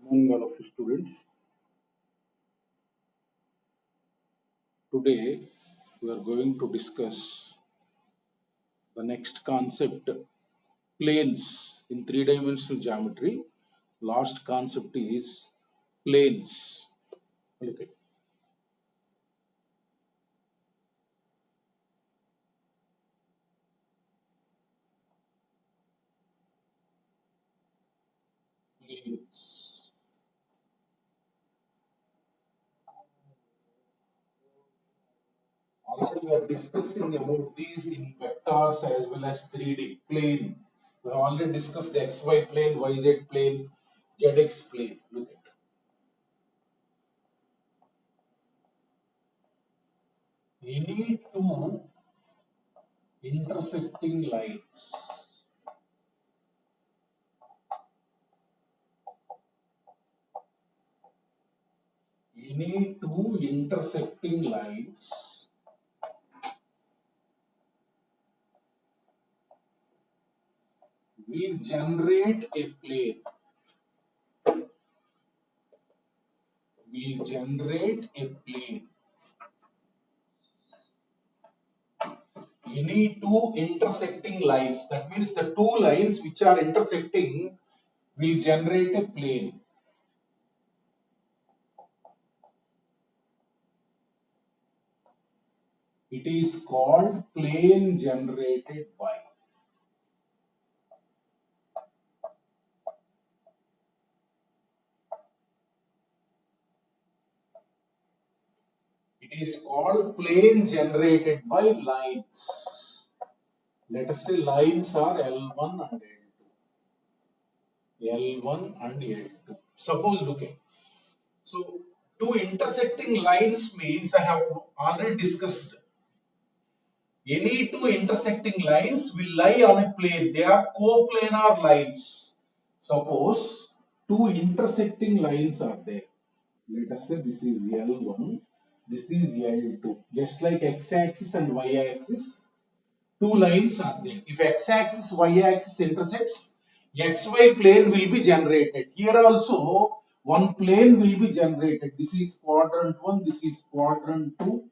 Morning, all of you students. Today, we are going to discuss the next concept, planes in three-dimensional geometry. Last concept is planes. Look at planes. Already we are discussing about these in vectors as well as 3D plane. We have already discussed the XY plane, YZ plane, ZX plane. Look at any two intersecting lines. Any two intersecting lines will generate a plane. Will generate a plane. Any two intersecting lines. That means the two lines which are intersecting will generate a plane. It is called plane generated by. It is called plane generated by lines. Let us say lines are L1 and L2. L1 and L2. Suppose look at. So two intersecting lines means I have already discussed. Any two intersecting lines will lie on a plane. They are coplanar lines. Suppose two intersecting lines are there. Let us say this is L1, this is L2. Just like x-axis and y-axis, two lines are there. If x-axis, y-axis intersects, xy plane will be generated. Here also, one plane will be generated. This is quadrant 1, this is quadrant 2,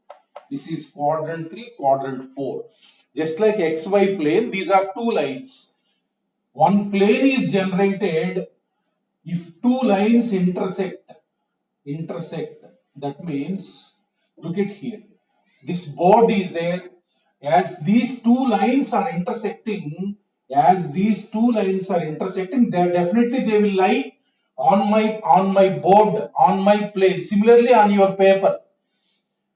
this is quadrant 3, quadrant 4. Just like xy plane, these are two lines. One plane is generated if two lines intersect. That means, look at here. This board is there. As these two lines are intersecting, they definitely they will lie on my board, on my plane. Similarly, on your paper.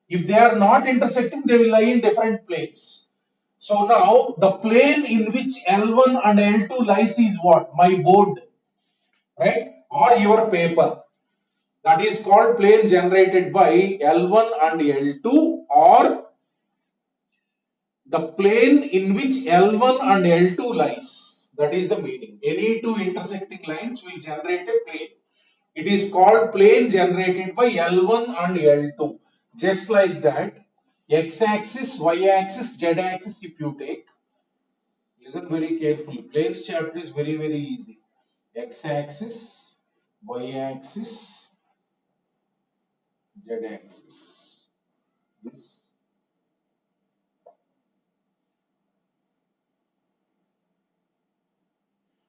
If they are not intersecting, they will lie in different planes. So now the plane in which L1 and L2 lies is what? My board, right? Or your paper. That is called plane generated by L1 and L2, or the plane in which L1 and L2 lies. That is the meaning. Any two intersecting lines will generate a plane. It is called plane generated by L1 and L2. Just like that, x-axis, y-axis, z-axis if you take, listen very carefully. Planes chapter is very easy. X-axis, y-axis, z-axis. This.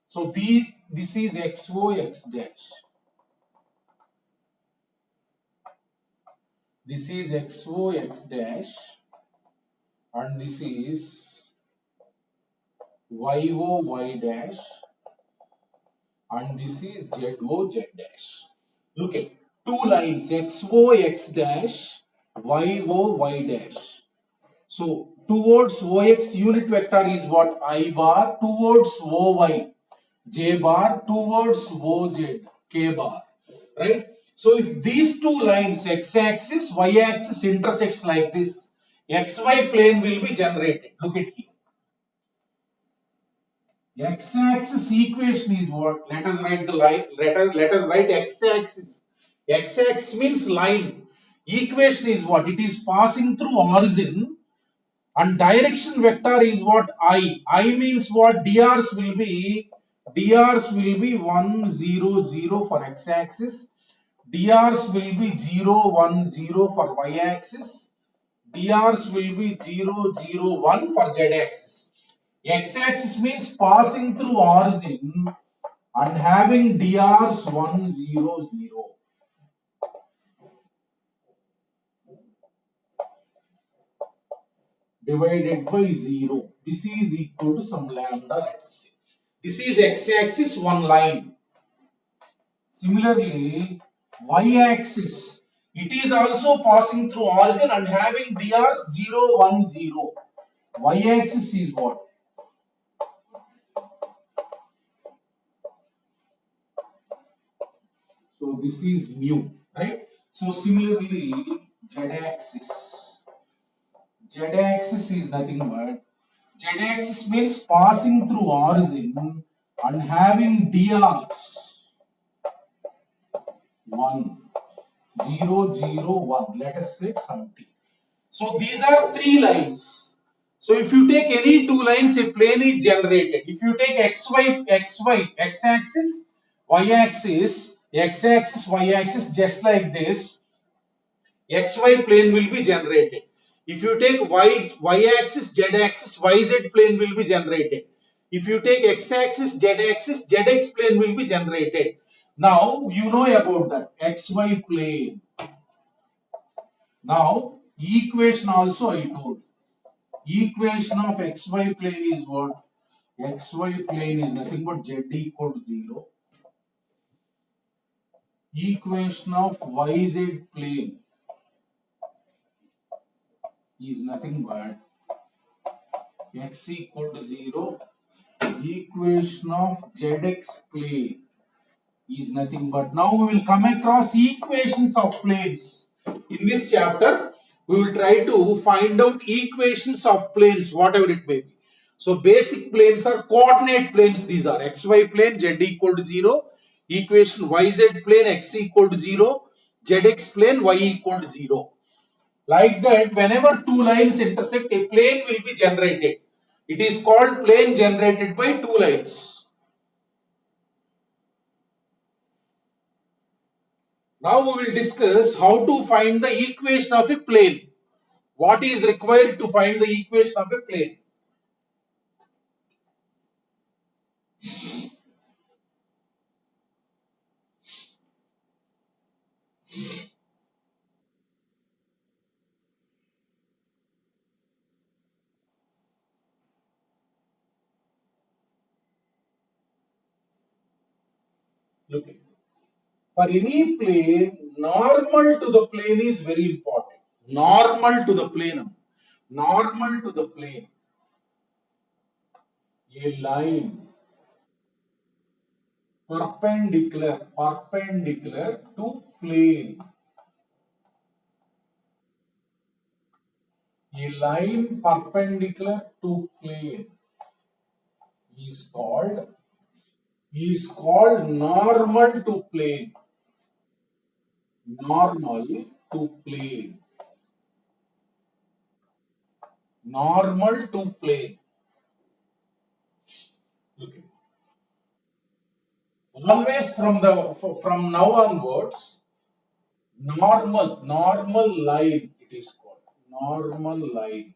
So this is xo x dash. This is xo x dash, and this is yo y dash, and this is zo z dash. Look at two lines, xo x dash, yo y dash. So towards ox unit vector is what? I bar. Towards oy j bar, towards oz k bar, right? So if these two lines, x-axis, y-axis intersects like this, xy plane will be generated. Look at here. X-axis equation is what? Let us write the line. Let us write x-axis. X-axis means line. Equation is what? It is passing through origin, and direction vector is what? I means what? Drs will be DRs will be 1, 0, 0 for x-axis. DRs will be 0, 1, 0 for y-axis. DRs will be 0, 0, 1 for z-axis. X-axis means passing through origin and having DRs 1, 0, 0. Divided by 0. This is equal to some lambda, let us say. This is x-axis, one line. Similarly, y-axis, it is also passing through origin and having DRs 0, 1, 0. Y-axis is what? So this is mu, right? So similarly, z-axis. Z-axis is nothing but, Z-axis means passing through origin and having DRs 1, 0, 0, 1. Let us say something. So these are three lines. So if you take any two lines, a plane is generated. If you take xy, x-axis, y-axis, x-axis, y-axis, just like this, xy plane will be generated. If you take y-axis, z-axis, yz plane will be generated. If you take x-axis, z-axis, zx plane will be generated. Now you know about that xy plane. Now equation also I told. Equation of xy plane is what? Xy plane is nothing but z equal to 0. Equation of yz plane is nothing but x equal to 0. Equation of zx plane is nothing but, now we will come across equations of planes. In this chapter, we will try to find out equations of planes, whatever it may be. So basic planes are coordinate planes. These are xy plane, z equal to 0. Equation yz plane, x equal to 0. Zx plane, y equal to 0. Like that, whenever two lines intersect, a plane will be generated. It is called plane generated by two lines. Now we will discuss how to find the equation of a plane. What is required to find the equation of a plane? Look at, for any plane, normal to the plane is very important. Normal to the plane. Normal to the plane. A line perpendicular to plane. A line perpendicular to plane is called normal to plane. Normal to plane. Normal to plane. Okay. Always from now onwards, normal line it is called. Normal line.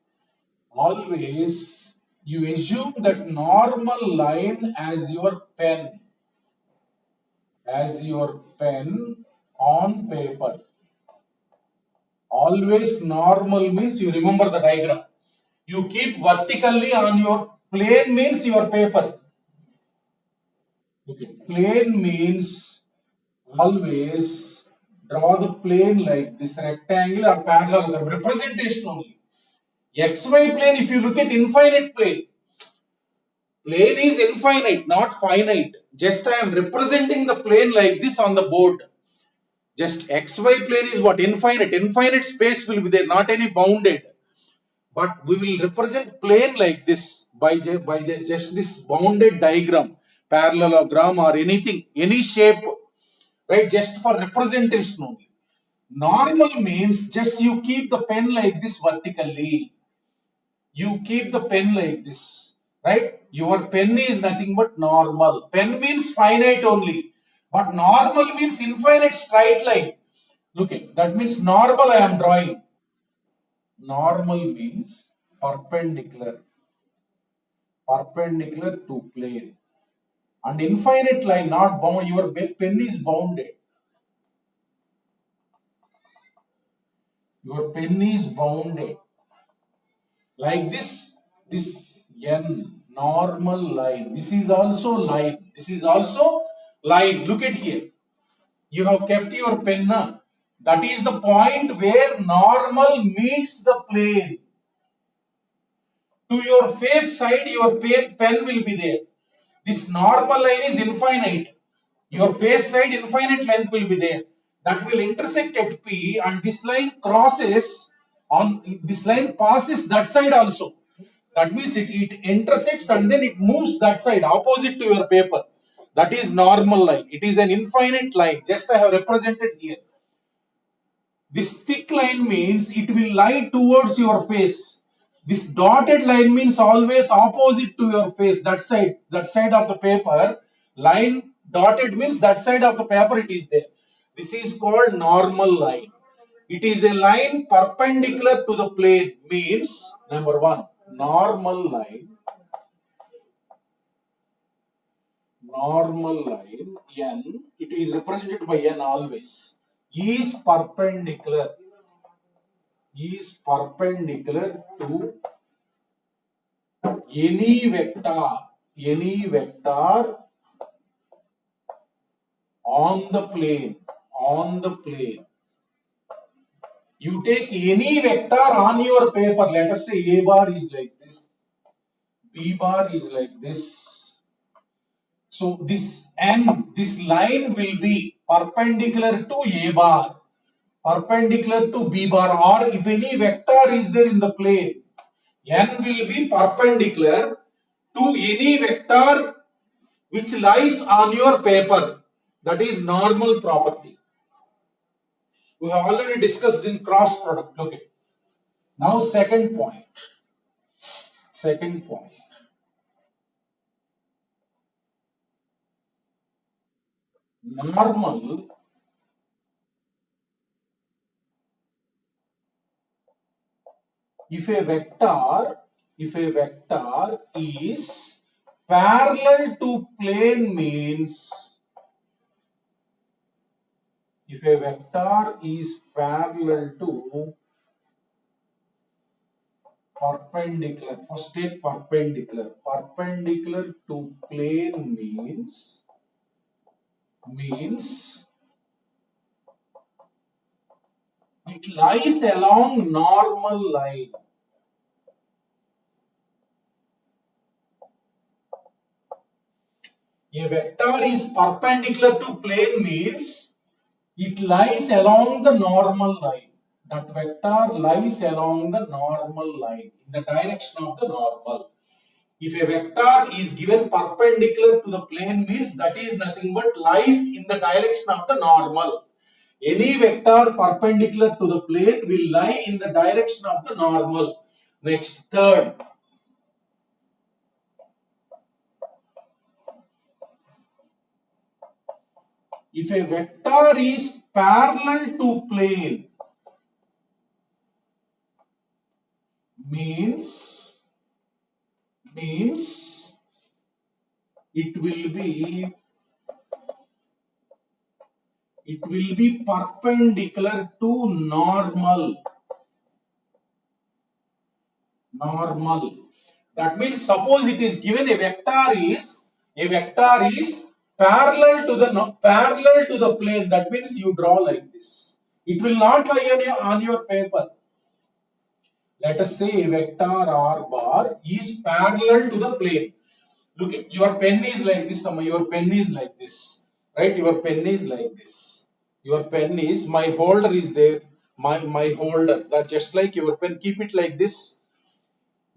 Always you assume that normal line as your pen. As your pen on paper. Always normal means you remember the diagram. You keep vertically on your plane means your paper. Okay. Plane means always draw the plane like this, rectangle or parallelogram, representation only. XY plane, if you look at infinite plane, plane is infinite, not finite. Just I am representing the plane like this on the board. Just XY plane is what? Infinite. Infinite space will be there, not any bounded. But we will represent plane like this by just this bounded diagram, parallelogram or anything, any shape, right? Just for representation only. Normal means just you keep the pen like this vertically. You keep the pen like this, right? Your pen is nothing but normal. Pen means finite only, but normal means infinite straight line. Look at that means normal I am drawing. Normal means perpendicular to plane, and infinite line not bound. Your pen is bounded. Your pen is bounded like this. This N normal line. This is also line. This is also line. Look at here. You have kept your pen. That is the point where normal meets the plane. To your face side, your pen will be there. This normal line is infinite. Your face side infinite length will be there. That will intersect at P, and this line crosses on this line passes that side also. That means it intersects and then it moves that side opposite to your paper. That is normal line. It is an infinite line. Just I have represented here. This thick line means it will lie towards your face. This dotted line means always opposite to your face. That side of the paper. Line dotted means that side of the paper it is there. This is called normal line. It is a line perpendicular to the plane, means number one, normal line N, it is represented by N always, is perpendicular to any vector on the plane. You take any vector on your paper. Let us say A bar is like this, B bar is like this. So this line will be perpendicular to A bar, perpendicular to B bar, or if any vector is there in the plane, N will be perpendicular to any vector which lies on your paper. That is normal property. We have already discussed in cross product. Okay. Now second point. Normal if a vector is parallel to plane means, if a vector is parallel to perpendicular, first take perpendicular to plane means it lies along normal line. A vector is perpendicular to plane means it lies along the normal line. That vector lies along the normal line, in the direction of the normal. If a vector is given perpendicular to the plane means that is nothing but lies in the direction of the normal. Any vector perpendicular to the plane will lie in the direction of the normal. Next, third. If a vector is parallel to plane means it will be perpendicular to normal. That means suppose it is given a vector is parallel to the plane. That means you draw like this. It will not lie on your paper. Let us say a vector R bar is parallel to the plane. Look at your pen is like this. Your pen is like this, right? Your pen is like this. Your pen is, my holder is there. My holder, that just like your pen. Keep it like this.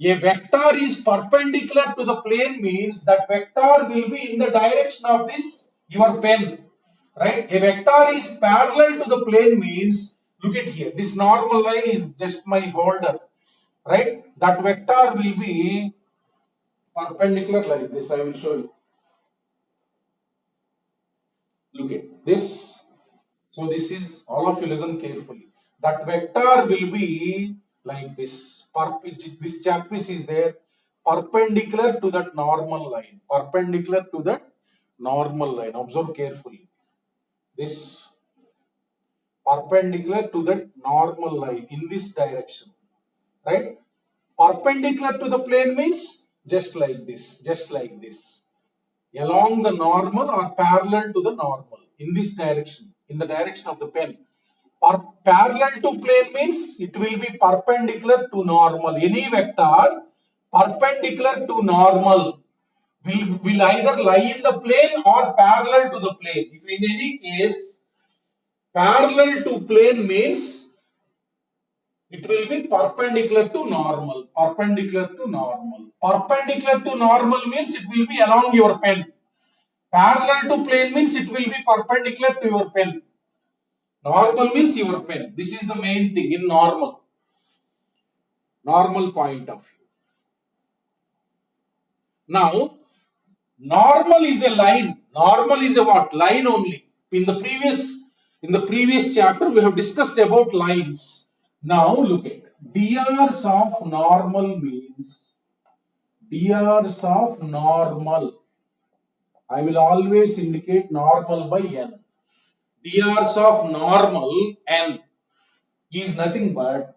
A vector is perpendicular to the plane means that vector will be in the direction of this your pen, right? A vector is parallel to the plane means, look at here, this normal line is just my holder, right? That vector will be perpendicular like this. I will show you. Look at this. So this is, all of you listen carefully. That vector will be like this. This chappies is there perpendicular to that normal line. Perpendicular to that normal line. Observe carefully. This perpendicular to that normal line in this direction. Right? Perpendicular to the plane means just like this. Just like this. Along the normal or parallel to the normal in this direction, in the direction of the pen. Parallel to plane means it will be perpendicular to normal. Any vector perpendicular to normal will either lie in the plane or parallel to the plane. If in any case parallel to plane means it will be perpendicular to normal. Perpendicular to normal. Perpendicular to normal means it will be along your pen. Parallel to plane means it will be perpendicular to your pen. Normal means your pen. This is the main thing in normal. Normal point of view. Now, normal is a line. Normal is a what? Line only. In the previous chapter, we have discussed about lines. Now, look at drs of normal means drs of normal. I will always indicate normal by n. drs of normal n is nothing but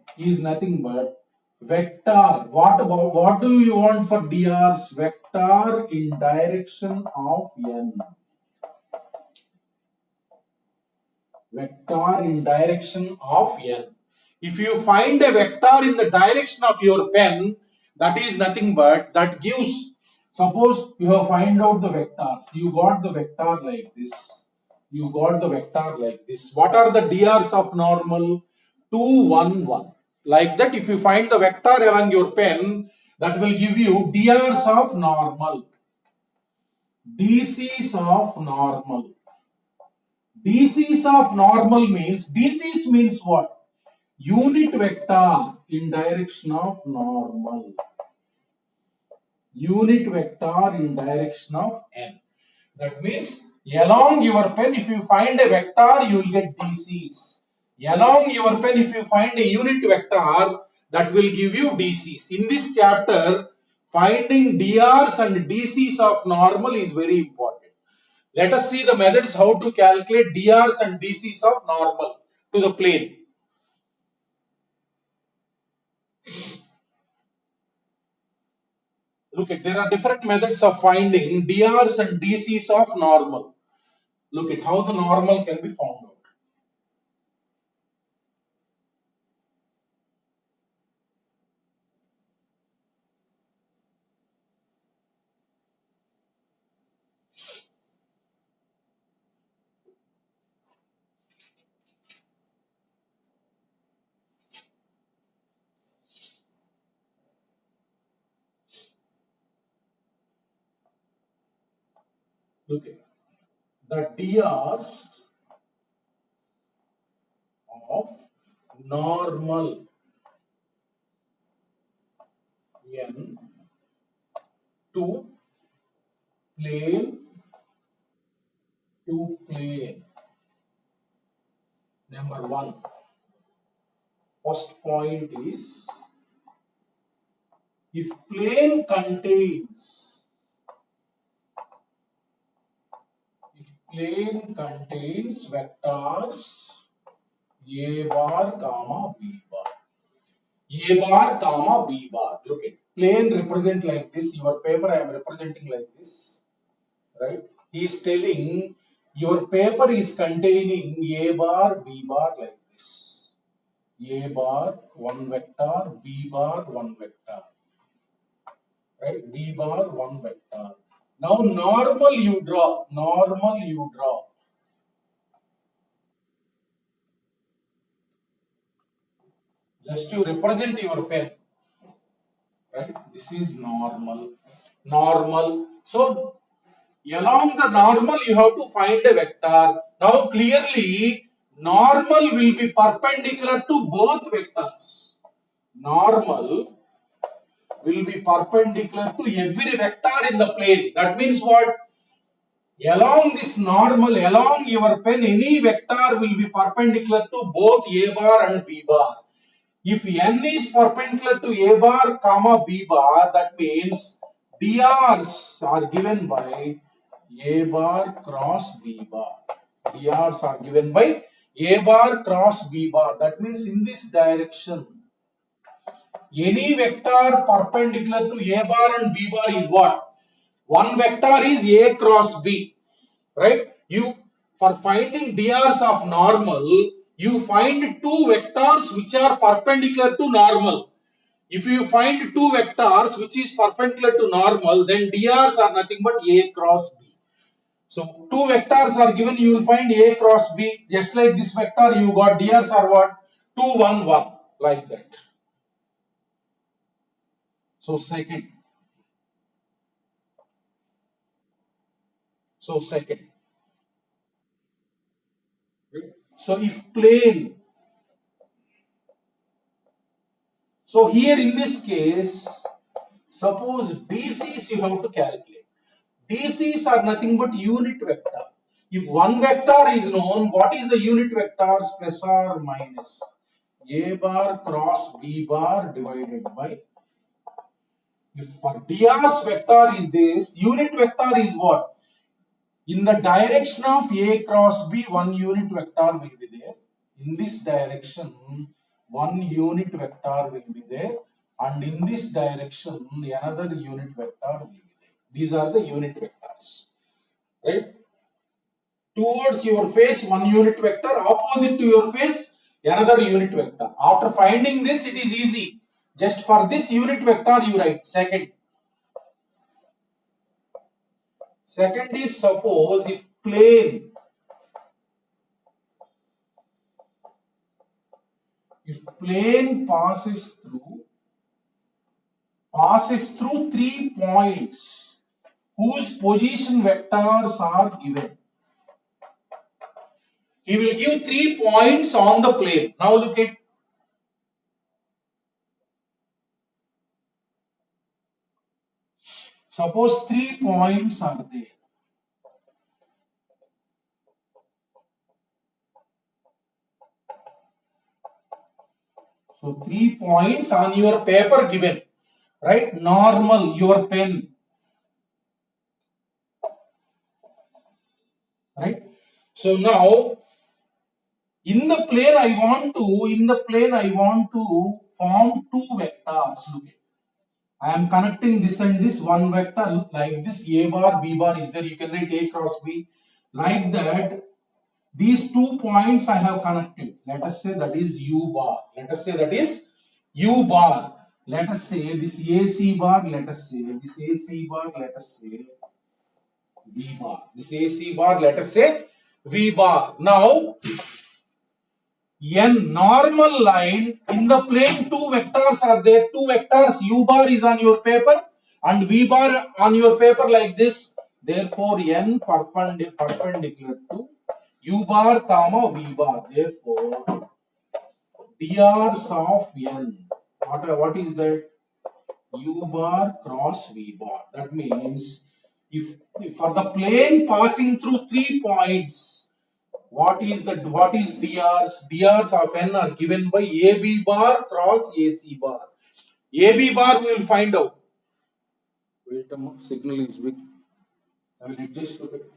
vector. What do you want for drs? Vector in direction of n. Vector in direction of n. If you find a vector in the direction of your pen, that is nothing but, that gives, suppose you have find out the vectors. You got the vector like this. You got the vector like this. What are the drs of normal? 2, 1, 1. Like that, if you find the vector along your pen, that will give you drs of normal. dc's of normal. dc's of normal means, dc's means what? Unit vector in direction of normal. Unit vector in direction of n. That means along your pen, if you find a vector, you will get dc's. Along your pen, if you find a unit vector, that will give you dc's. In this chapter, finding drs and dc's of normal is very important. Let us see the methods how to calculate drs and dc's of normal to the plane. Look at, there are different methods of finding drs and dc's of normal. Look at how the normal can be found out. Look at the drs of normal n to plane to plane. Number 1. First point is, if plane contains vectors a bar comma b bar. A bar comma b bar. Look at plane represent like this. Your paper I am representing like this. Right? He is telling your paper is containing a bar, b bar like this. A bar, one vector, b bar, one vector. Right? B bar, one vector. Now normal you draw. Normal you draw. Just to represent your pen. Right? This is normal. Normal. So along the normal you have to find a vector. Now clearly normal will be perpendicular to both vectors. Normal will be perpendicular to every vector in the plane. That means what? Along this normal, along your pen, any vector will be perpendicular to both A bar and B bar. If n is perpendicular to A bar comma B bar, that means drs are given by A bar cross B bar. Drs are given by A bar cross B bar. That means in this direction, any vector perpendicular to A bar and B bar is what? One vector is A cross B, right? For finding drs of normal, you find two vectors which are perpendicular to normal. If you find two vectors which is perpendicular to normal, then drs are nothing but A cross B. So two vectors are given, you will find A cross B. Just like this vector, you got drs are what? 2, 1, 1, like that. So second. So if plane, so here in this case, suppose DCs you have to calculate. DCs are nothing but unit vector. If one vector is known, what is the unit vectors? Plus or minus A bar cross B bar divided by. If for drs vector is this, unit vector is what? In the direction of A cross B, one unit vector will be there. In this direction, one unit vector will be there. And in this direction, another unit vector will be there. These are the unit vectors. Right? Towards your face, one unit vector. Opposite to your face, another unit vector. After finding this, it is easy. Just for this unit vector, you write second. Second is, suppose if plane, passes through 3 points whose position vectors are given. He will give 3 points on the plane. Now look at. Suppose 3 points are there. So 3 points on your paper given, right? Normal, your pen, right? So now in the plane I want to form 2 vectors. Look at. I am connecting this and this, one vector like this, A bar, B bar is there. You can write A cross B like that. These 2 points I have connected. Let us say that is U bar. Let us say that is U bar. Let us say this AC bar. Let us say this AC bar. Let us say V bar. This AC bar. Let us say V bar. Now, n normal line in the plane, 2 vectors are there. 2 vectors, U bar is on your paper and V bar on your paper like this. Therefore, n perpendicular to U bar comma V bar. Therefore, drs of n. What is that? U bar cross V bar. That means if for the plane passing through 3 points, what is drs? Drs of n are given by AB bar cross AC bar. AB bar we will find out. Wait a moment, signal is weak. I will adjust to it.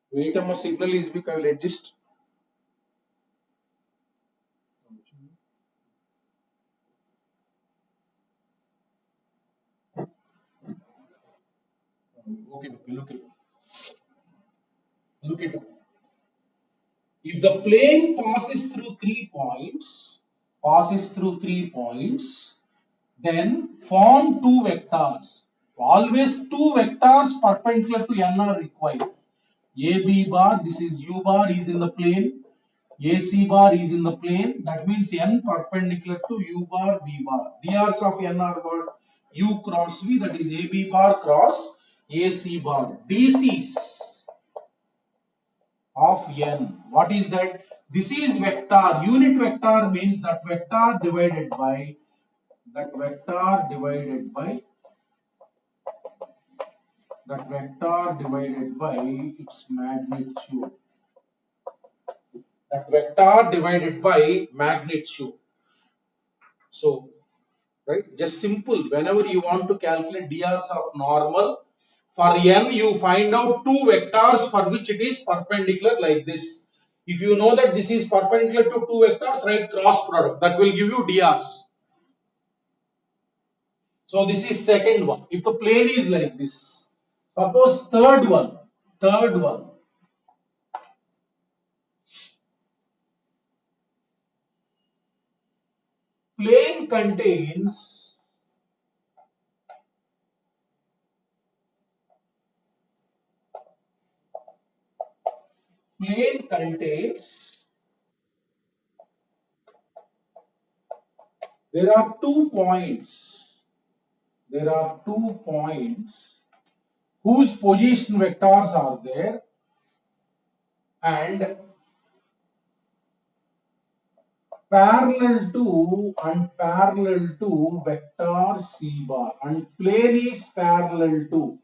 Wait a moment, signal is weak. I will adjust. Okay, look at it. If the plane passes through 3 points, then form 2 vectors. Always 2 vectors perpendicular to n are required. AB bar, this is U bar, is in the plane. AC bar is in the plane. That means n perpendicular to U bar V bar. DRs of n are what? U cross V, that is AB bar cross AC bar. DCs of n. What is that? This is vector. Unit vector means that vector divided by its magnitude. That vector divided by magnitude. So, right, just simple. Whenever you want to calculate DRs of normal, for n you find out two vectors for which it is perpendicular like this. If you know that this is perpendicular to two vectors, write cross product. That will give you DRs. So this is second one. If the plane is like this, suppose third one, plane contains there are 2 points whose position vectors are there and parallel to vector C bar, and plane is parallel to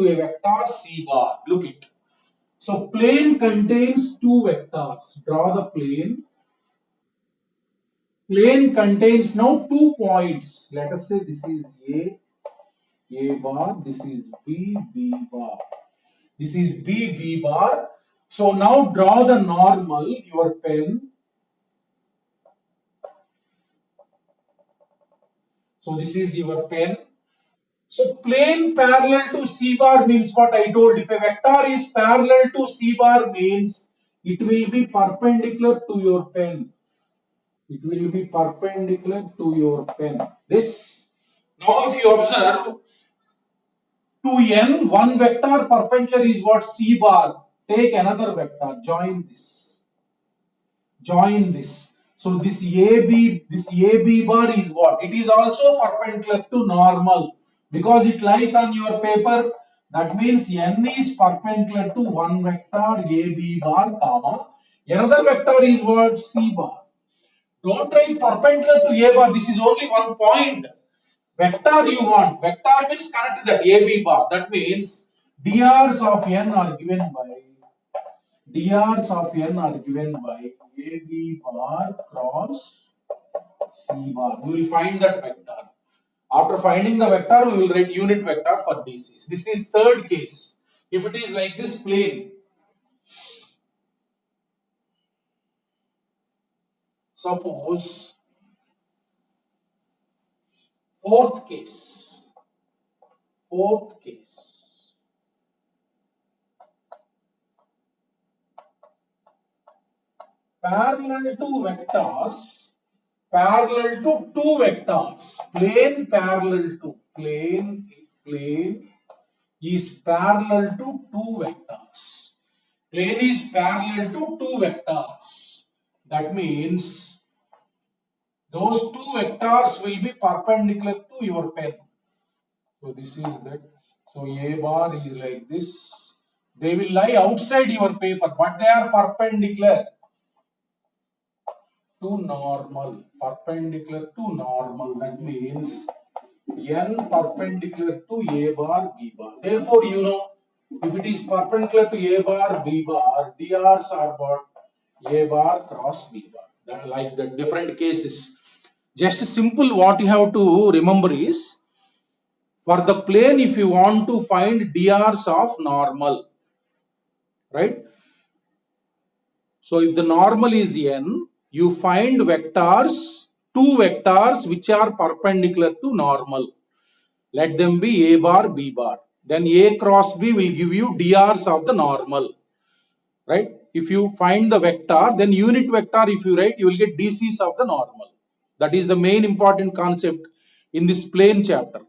a vector C bar. Look it. So plane contains two vectors. Draw the plane. Plane contains now 2 points. Let us say this is A bar, this is B bar. This is B bar. So now draw the normal, your pen. So this is your pen. So plane parallel to C bar means what I told. If a vector is parallel to C bar means it will be perpendicular to your pen. This. Now if you observe, to n, one vector perpendicular is what? C bar. Take another vector, join this. So this AB bar is what? It is also perpendicular to normal because it lies on your paper. That means n is perpendicular to one vector AB bar, comma. Another vector is what? C bar. Don't write perpendicular to A bar. This is only one point. Vector you want. Vector means connect that AB bar. That means DRs of n are given by AB bar cross C bar. We will find that vector. After finding the vector, we will write unit vector for DCs. This is third case. If it is like this plane, suppose fourth case. Parallel to two vectors, plane is parallel to two vectors. That means those two vectors will be perpendicular to your pen. So this is that. So A bar is like this. They will lie outside your paper, but they are perpendicular to normal. That means n perpendicular to A bar, B bar. Therefore, you know, if it is perpendicular to A bar, B bar, DRs are what? A bar cross B bar. That like the different cases. Just simple, what you have to remember is, for the plane, if you want to find DRs of normal, right? So if the normal is n, you find vectors, two vectors which are perpendicular to normal. Let them be A bar, B bar. Then A cross B will give you DRs of the normal, right? If you find the vector, then unit vector, if you write, you will get DCs of the normal. That is the main important concept in this plane chapter.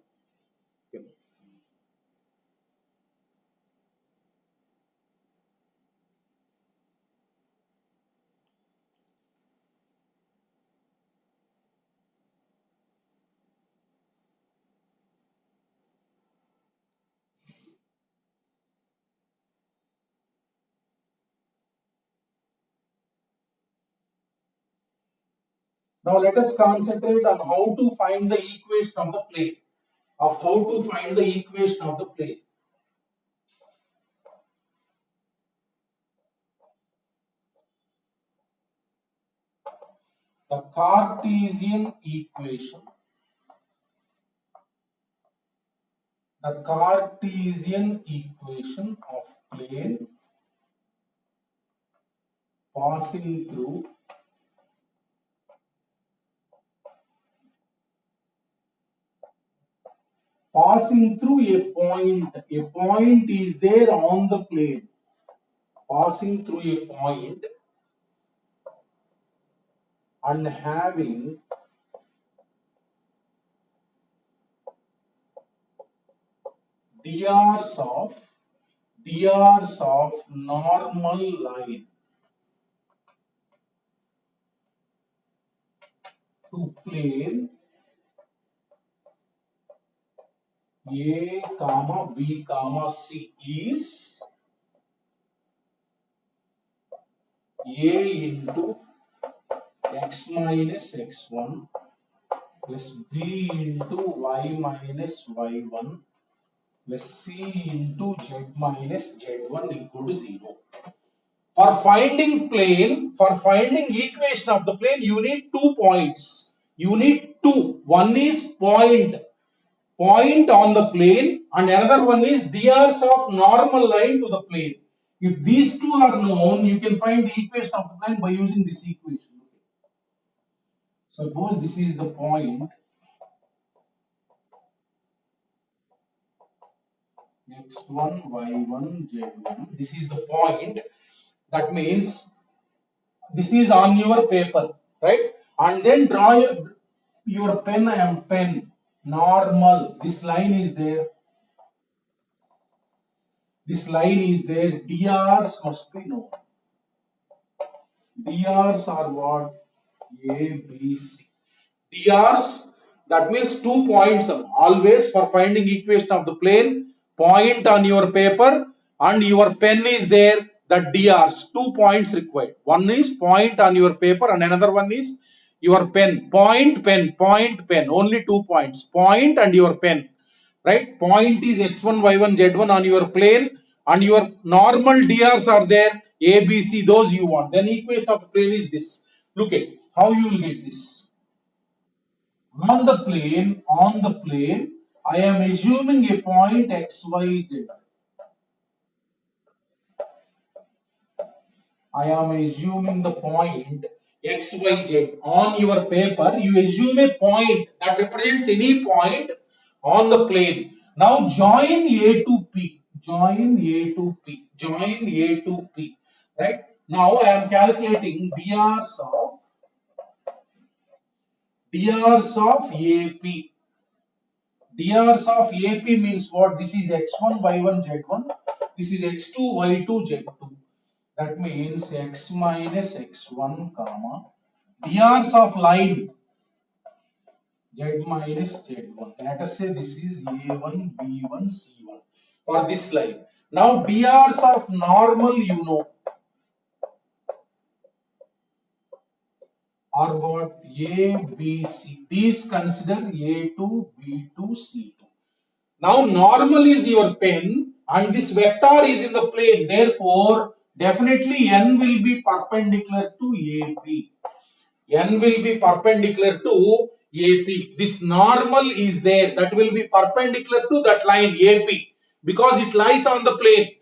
Now let us concentrate on how to find the equation of the plane. Of how to find the equation of the plane. The Cartesian equation. The Cartesian equation of plane passing through a point. A point is there on the plane. Passing through a point and having dr's of normal line to plane A comma B comma C is A into x minus x1 plus B into y minus y1 plus C into z minus z1 equal to 0. For finding equation of the plane, you need 2 points. You need two. One is point on the plane and another one is dr's of normal line to the plane. If these two are known, you can find the equation of the plane by using this equation. Suppose this is the point x1, y1, z1. This is the point. That means this is on your paper, right? And then draw your pen and pen. Normal. This line is there. This line is there. DRs must be known. DRs are what? A, B, C. DRs, that means 2 points. Always for finding equation of the plane, point on your paper and your pen is there. That DRs, 2 points required. One is point on your paper and another one is your pen. Point, pen, point, pen. Only 2 points. Point and your pen. Right? Point is x1, y1, z1 on your plane and your normal DRs are there. A, B, C, those you want. Then equation of the plane is this. Look at how you will get this. On the plane, I am assuming a point x, y, z. I am assuming the point x, y, z. On your paper, you assume a point that represents any point on the plane. Now join A to P. Join A to P. Join A to P. Right? Now I am calculating DRs of AP. DRs of AP means what? This is x1, y1, z1. This is x2, y2, z2. That means x minus x1, comma. DRs of line z minus z1. Let us say this is A1, B1, C1 for this line. Now DRs of normal you know are what? A, B, C. These consider A2, B2, C2. Now normal is your pen and this vector is in the plane. Therefore, definitely n will be perpendicular to AP. N will be perpendicular to AP. This normal is there. That will be perpendicular to that line AP because it lies on the plane.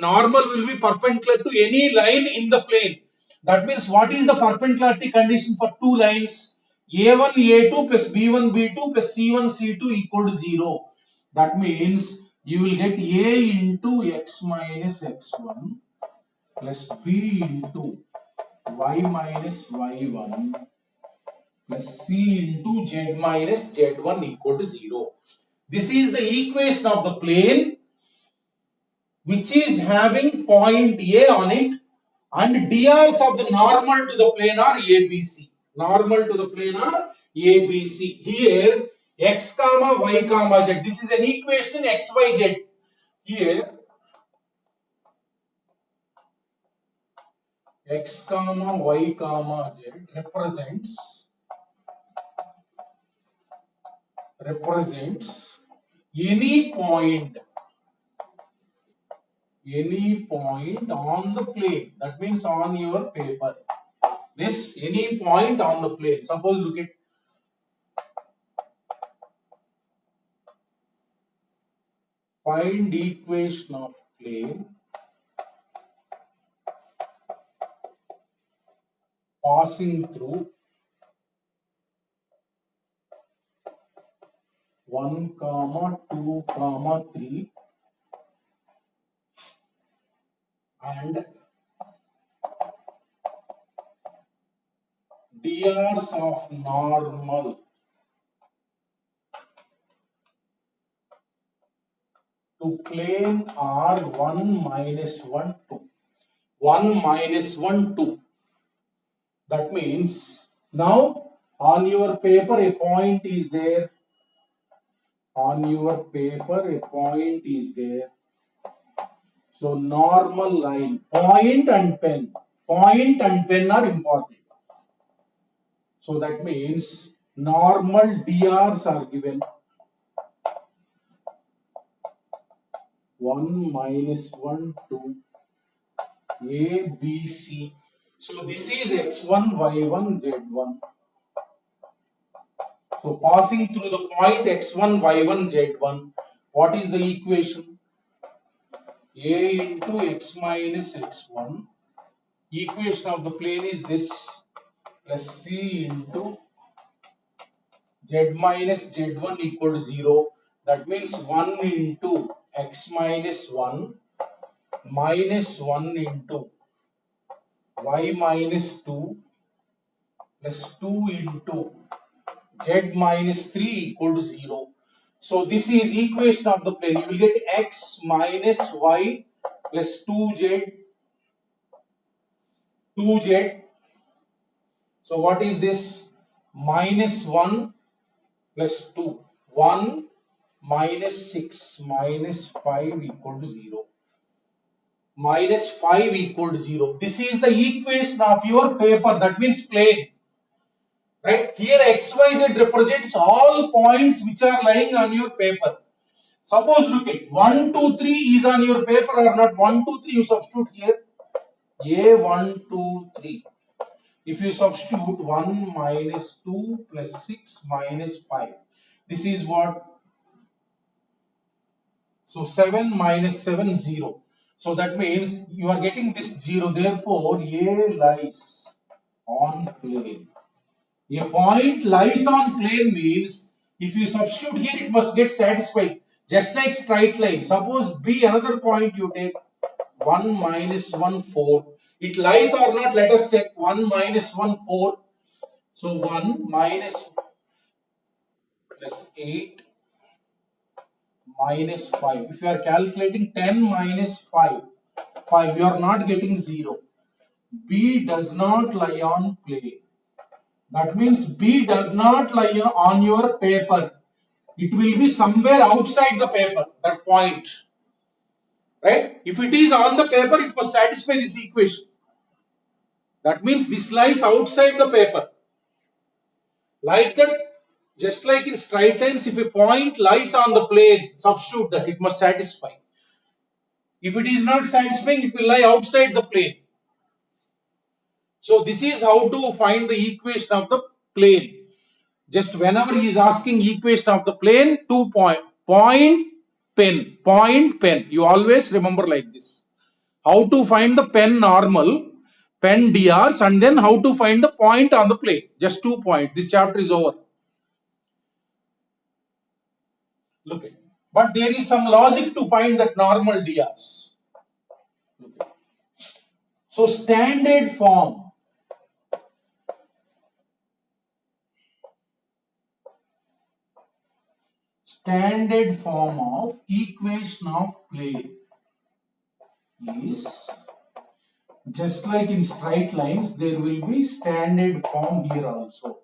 Normal will be perpendicular to any line in the plane. That means what is the perpendicularity condition for two lines? A1, A2 plus B1, B2 plus C1, C2 equal to 0. That means you will get A into x minus x1 plus B into y minus y1 plus C into z minus z1 equal to 0. This is the equation of the plane which is having point A on it and DRs of the normal to the plane are ABC. Normal to the plane are ABC. Here x comma y comma z. This is an equation x, y, z. Here x comma y comma z represents represents any point on the plane. That means on your paper. This any point on the plane. Suppose look at find equation of plane passing through 1, 2, 3 and drs of normal to plane are 1, -1, 2. 1, -1, 2. That means now on your paper a point is there. On your paper a point is there. So normal line, point and pen. Point and pen are important. So that means normal DRs are given 1, -1, 2, A, B, C. So this is x1, y1, z1. So passing through the point x1, y1, z1, what is the equation? A into x minus x1. Equation of the plane is this, plus C into z minus z1 equal to 0. That means 1 into x minus 1 minus 1 into y minus 2 plus 2 into z minus 3 equal to 0. So this is equation of the plane. You will get x minus y plus 2z. So what is this? Minus 1 plus 2. 1 minus 6 minus 5 equal to 0. Minus 5 equal to 0. This is the equation of your paper. That means plane. Right? Here XYZ represents all points which are lying on your paper. Suppose look at 1, 2, 3 is on your paper or not. 1, 2, 3 you substitute here. A 1, 2, 3. If you substitute 1 minus 2 plus 6 minus 5. This is what? So 7 minus 7, 0. So that means you are getting this 0. Therefore, A lies on plane. A point lies on plane means if you substitute here, it must get satisfied. Just like straight line. Suppose B, another point you take 1 minus 1, 4. It lies or not? Let us check. 1 minus 1, 4. So 1 minus plus 8 minus 5. If you are calculating 10 minus 5, you are not getting 0. B does not lie on plane. That means B does not lie on your paper. It will be somewhere outside the paper, that point. Right? If it is on the paper, it must satisfy this equation. That means this lies outside the paper. Like that, just like in straight lines, if a point lies on the plane, substitute that, it must satisfy. If it is not satisfying, it will lie outside the plane. So this is how to find the equation of the plane. Just whenever he is asking equation of the plane, 2 point, pen. You always remember like this. How to find the pen normal, pen DRs, and then how to find the point on the plane. Just 2 points. This chapter is over. Look at. But there is some logic to find that normal DRs. Look at. So standard form. Standard form of equation of plane is just like in straight lines, there will be standard form here also.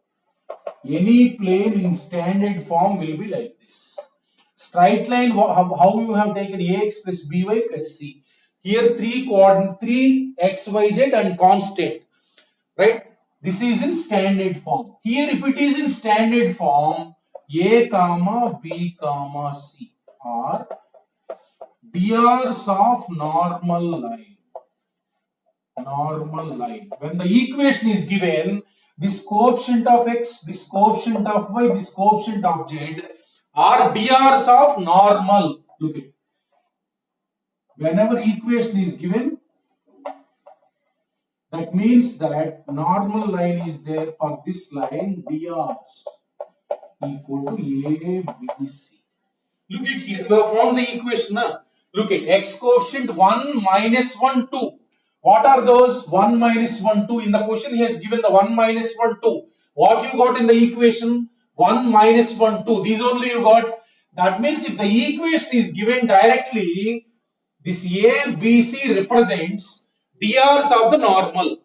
Any plane in standard form will be like this. Straight line, how you have taken ax plus by plus c. Here 3 coordinates, 3 x, y, z and constant. Right? This is in standard form. Here if it is in standard form, A comma B comma C are DRs of normal line. Normal line. When the equation is given, this coefficient of x, this coefficient of y, this coefficient of z are DRs of normal. Look at. Whenever equation is given, that means that normal line is there for this line, DRs equal to A, B, C. Look at here, we have found the equation. Huh? Look at x coefficient 1, minus 1, 2. What are those? 1, minus 1, 2. In the question he has given the 1, minus 1, 2. What you got in the equation? 1, minus 1, 2. These only you got. That means if the equation is given directly, this A, B, C represents DRs of the normal.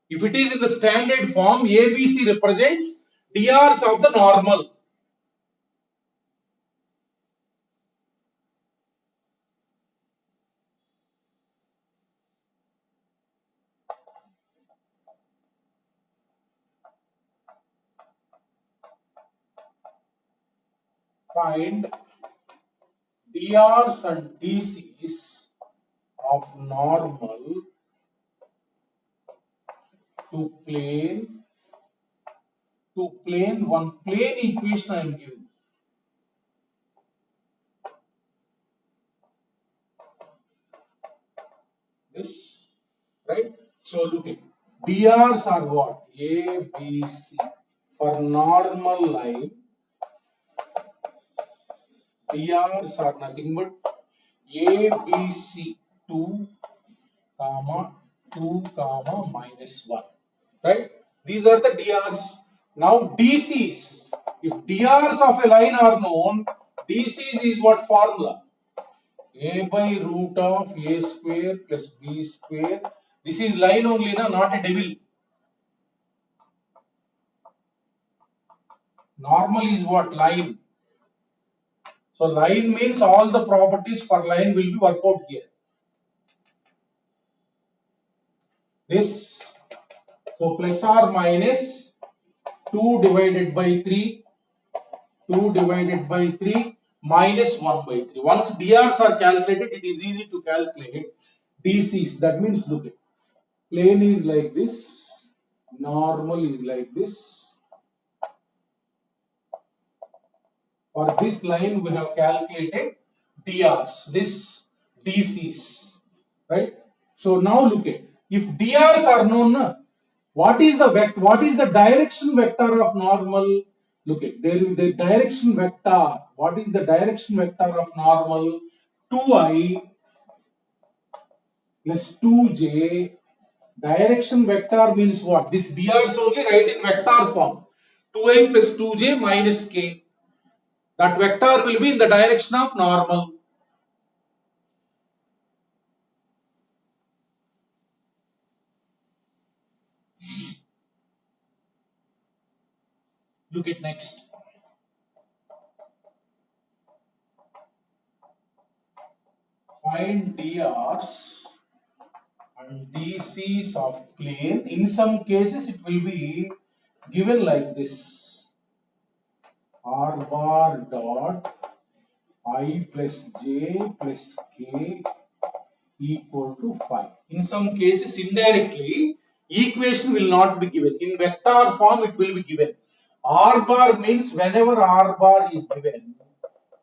If it is in the standard form, A, B, C represents DRs of the normal. Find DRs and DCs of normal to plane one plane equation I am giving. This, right? So look at DRs are what? A, B, C. For normal line, DRs are nothing but A, B, C 2, comma 2, comma minus 1. Right? These are the DRs. Now DCs. If DRs of a line are known, DCs is what formula? A by root of A square plus B square. This is line only, not a devil. Normal is what? Line. So line means all the properties for line will be worked out here. This, so plus or minus 2 divided by 3, 2 divided by 3 minus 1 by 3. Once DRs are calculated, it is easy to calculate DCs. That means look at plane is like this, normal is like this. For this line, we have calculated DRs, this DCs, right? So now look at, if DRs are known, what is the direction vector of normal? Look at, there is the direction vector. What is the direction vector of normal? 2i plus 2j. Direction vector means what? This DRs only write in vector form. 2i plus 2j minus k. That vector will be in the direction of normal. Look at next. Find DRs and DCs of plane. In some cases, it will be given like this: R bar dot I plus j plus k equal to 5. In some cases, indirectly, equation will not be given. In vector form, it will be given. R bar means whenever R bar is given,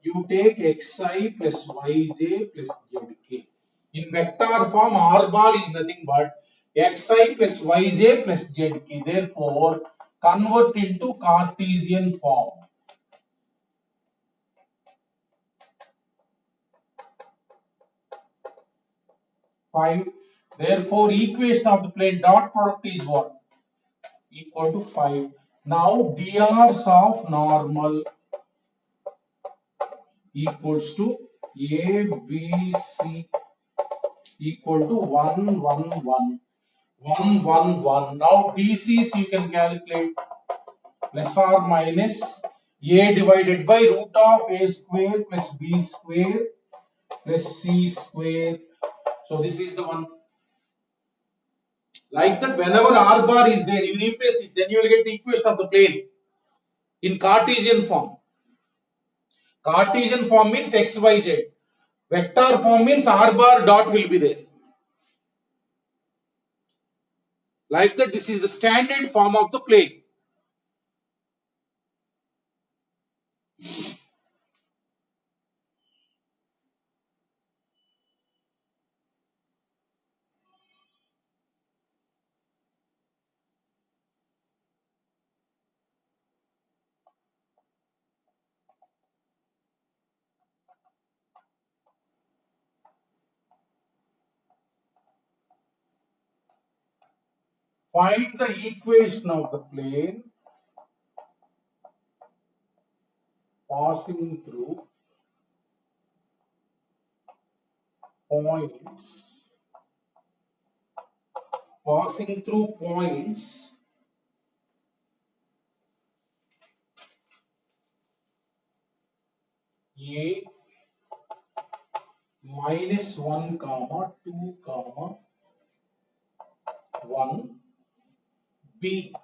you take xi plus yj plus zk. In vector form, R bar is nothing but xi plus yj plus zk. Therefore, convert into Cartesian form. Five. Therefore, equation of the plane dot product is what? Equal to 5. Now, DRs of normal equals to A, B, C equal to 1, 1, 1. 1, 1, 1. Now, DCs you can calculate plus or minus A divided by root of A square plus B square plus C square. So, this is the one. Like that, whenever R bar is there, you replace it, then you will get the equation of the plane. in Cartesian form. Cartesian form means x, y, z. Vector form means r bar dot will be there. Like that, this is the standard form of the plane. Find the equation of the plane passing through points. Passing through points A minus 1 comma 2 comma 1, B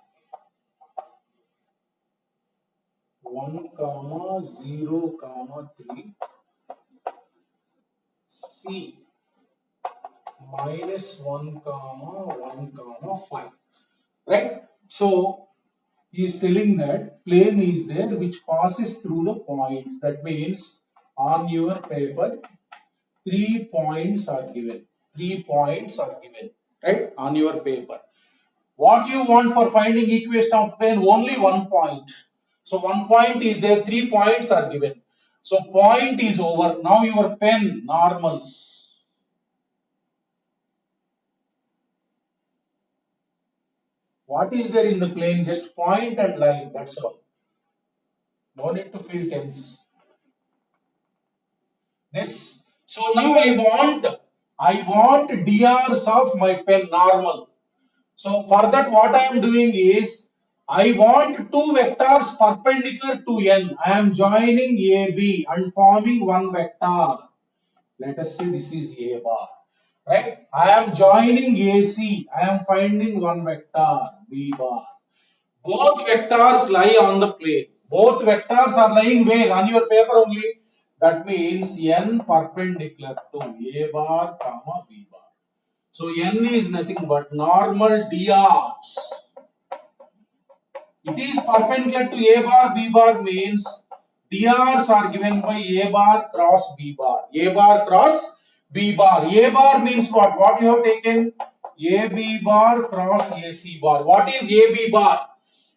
1 comma 0 comma 3, C minus 1 comma 1 comma 5. Right? So he is telling that plane is there which passes through the points. That means on your paper 3 points are given. 3 points are given, right, on your paper. What you want for finding equation of plane? Only 1 point. So 1 point is there, 3 points are given. So point is over. Now your pen normals. What is there in the plane? Just point and line. That's all. No need to feel tense. This. So now I want DRs of my pen normal. So for that what I am doing is, I want two vectors perpendicular to n. I am joining AB and forming one vector. Let us say this is A bar. Right? I am joining AC. I am finding one vector B bar. Both vectors lie on the plane. Both vectors are lying where? On your paper only. That means n perpendicular to A bar comma B bar. So n is nothing but normal DRs. It is perpendicular to A bar, B bar means DRs are given by A bar cross B bar. A bar cross B bar. A bar means what? What you have taken? AB bar cross AC bar. What is AB bar?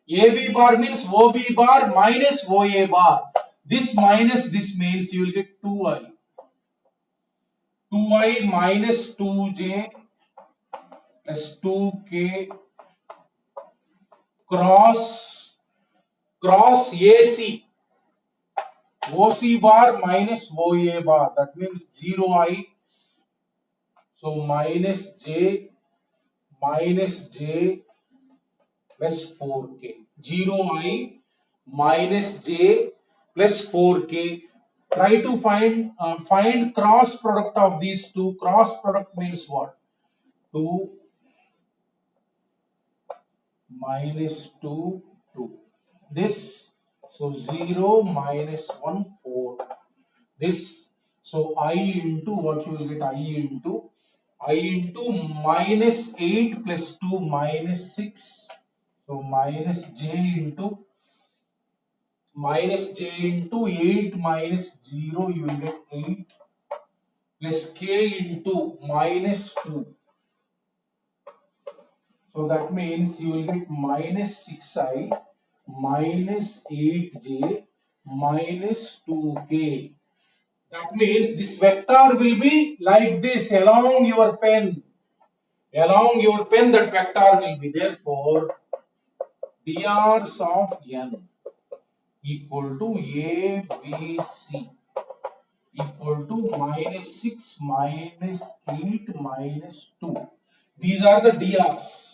AB bar means OB bar minus OA bar. This minus this means you will get 2i. 2i minus 2j plus 2k cross AC. OC bar minus OA bar. That means 0i. So minus j plus 4k. 0i minus j plus 4k. Try to find cross product of these two. Cross product means what? 2 minus 2, 2. This, so 0 minus 1, 4. This, so I into what you will get? I into minus 8 plus 2 minus 6. So minus j into 8 minus 0, you will get 8 plus k into minus 2. So that means you will get minus 6i minus 8j minus 2k. That means this vector will be like this along your pen. Along your pen that vector will be. Therefore, DRs of n equal to ABC equal to minus 6 minus 8 minus 2. These are the DRs.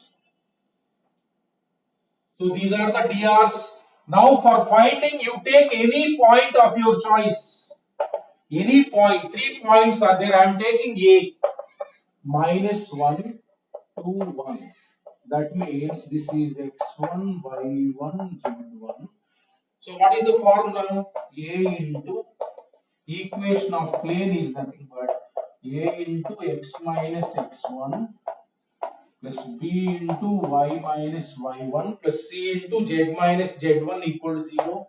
So these are the DRs. Now for finding, you take any point of your choice. Any point, 3 points are there. I am taking A minus 1, 2, 1. That means this is x1, y1, z1. So what is the formula? A into equation of plane is nothing but A into x minus x1 plus b into y minus y1 plus c into z minus z1 equal to 0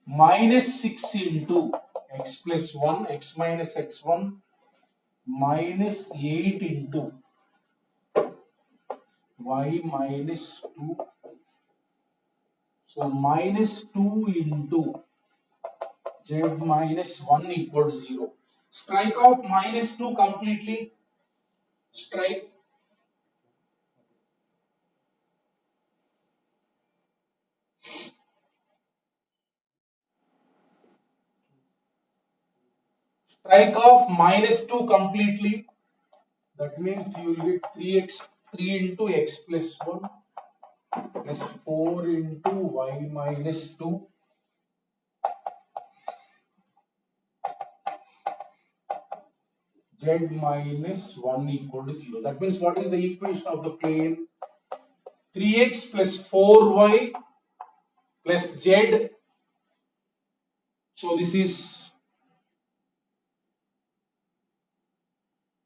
minus 6 into x plus 1 x minus x1 minus 8 into y minus 2. So minus 2 into z minus 1 equals 0. Strike off minus 2 completely. Strike off minus 2 completely. That means you will get 3 into x plus 1 plus 4 into y minus 2 z minus 1 equal to 0. That means what is the equation of the plane? 3x plus 4y plus z. So this is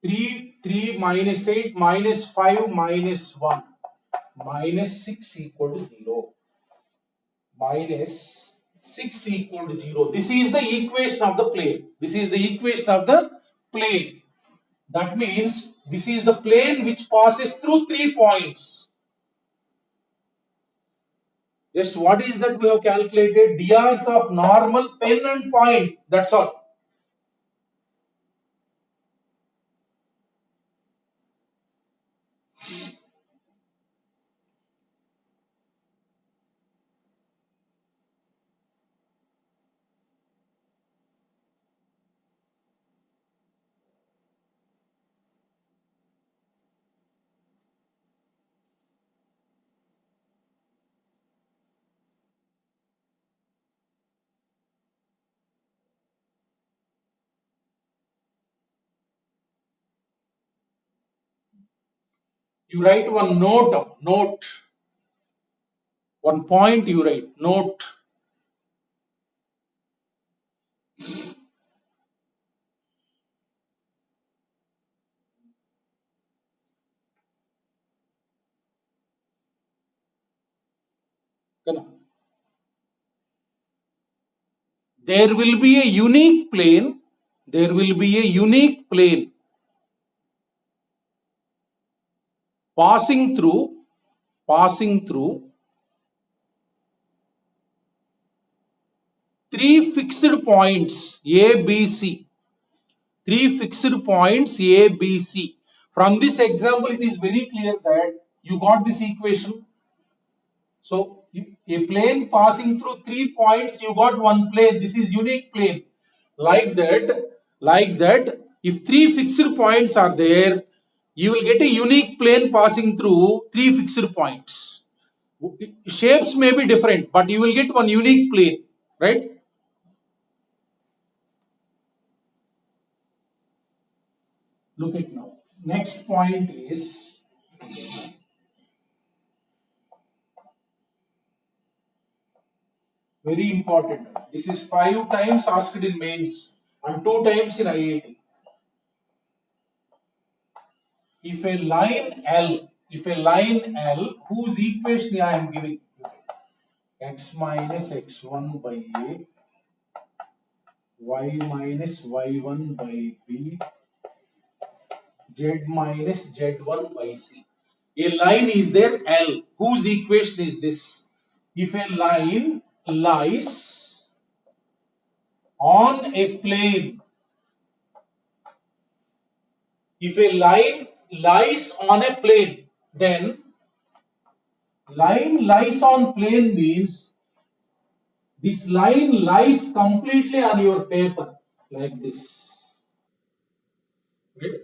3 minus 8 minus 5 minus 1 minus 6 equal to 0. Minus 6 equal to 0. This is the equation of the plane. This is the equation of the plane. That means this is the plane which passes through 3 points. Just what is that we have calculated? Diagonals of normal, pen and point. That's all. You write one note. One point you write, note. There will be a unique plane. There will be a unique plane passing through three fixed points A, B, C. Three fixed points A, B, C. From this example, it is very clear that you got this equation. So, a plane passing through 3 points, you got one plane. This is unique plane. Like that, if 3 fixed points are there, you will get a unique plane passing through 3 fixed points. Shapes may be different, but you will get one unique plane, right? Look at now. Next point is very important. This is 5 times asked in mains and 2 times in IIT. If a line L whose equation I am giving, x minus x1 by a, y minus y1 by b, z minus z1 by c. A line is there L whose equation is this. If a line lies on a plane, if a line lies on a plane, then line lies on plane means this line lies completely on your paper like this. Okay?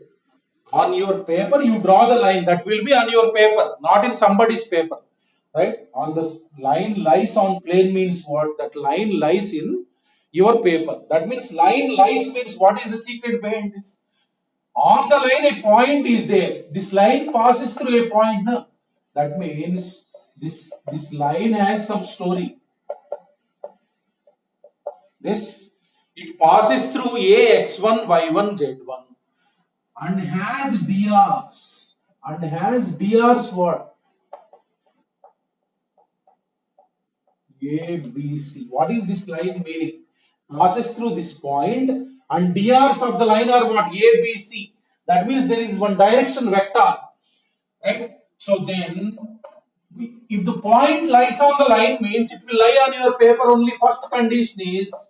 On your paper, you draw the line that will be on your paper, not in somebody's paper. Right? On the line lies on plane means what? That line lies in your paper. That means line lies means what is the secret behind this? On the line, a point is there. This line passes through a point. No? That means this line has some story. This, it passes through A, X1, Y1, Z1 and has DRs. And has DRs what? A, B, C. What is this line meaning? Passes through this point and DRs of the line are what? A, B, C. That means there is one direction vector. Right? So then, if the point lies on the line means it will lie on your paper only. First condition is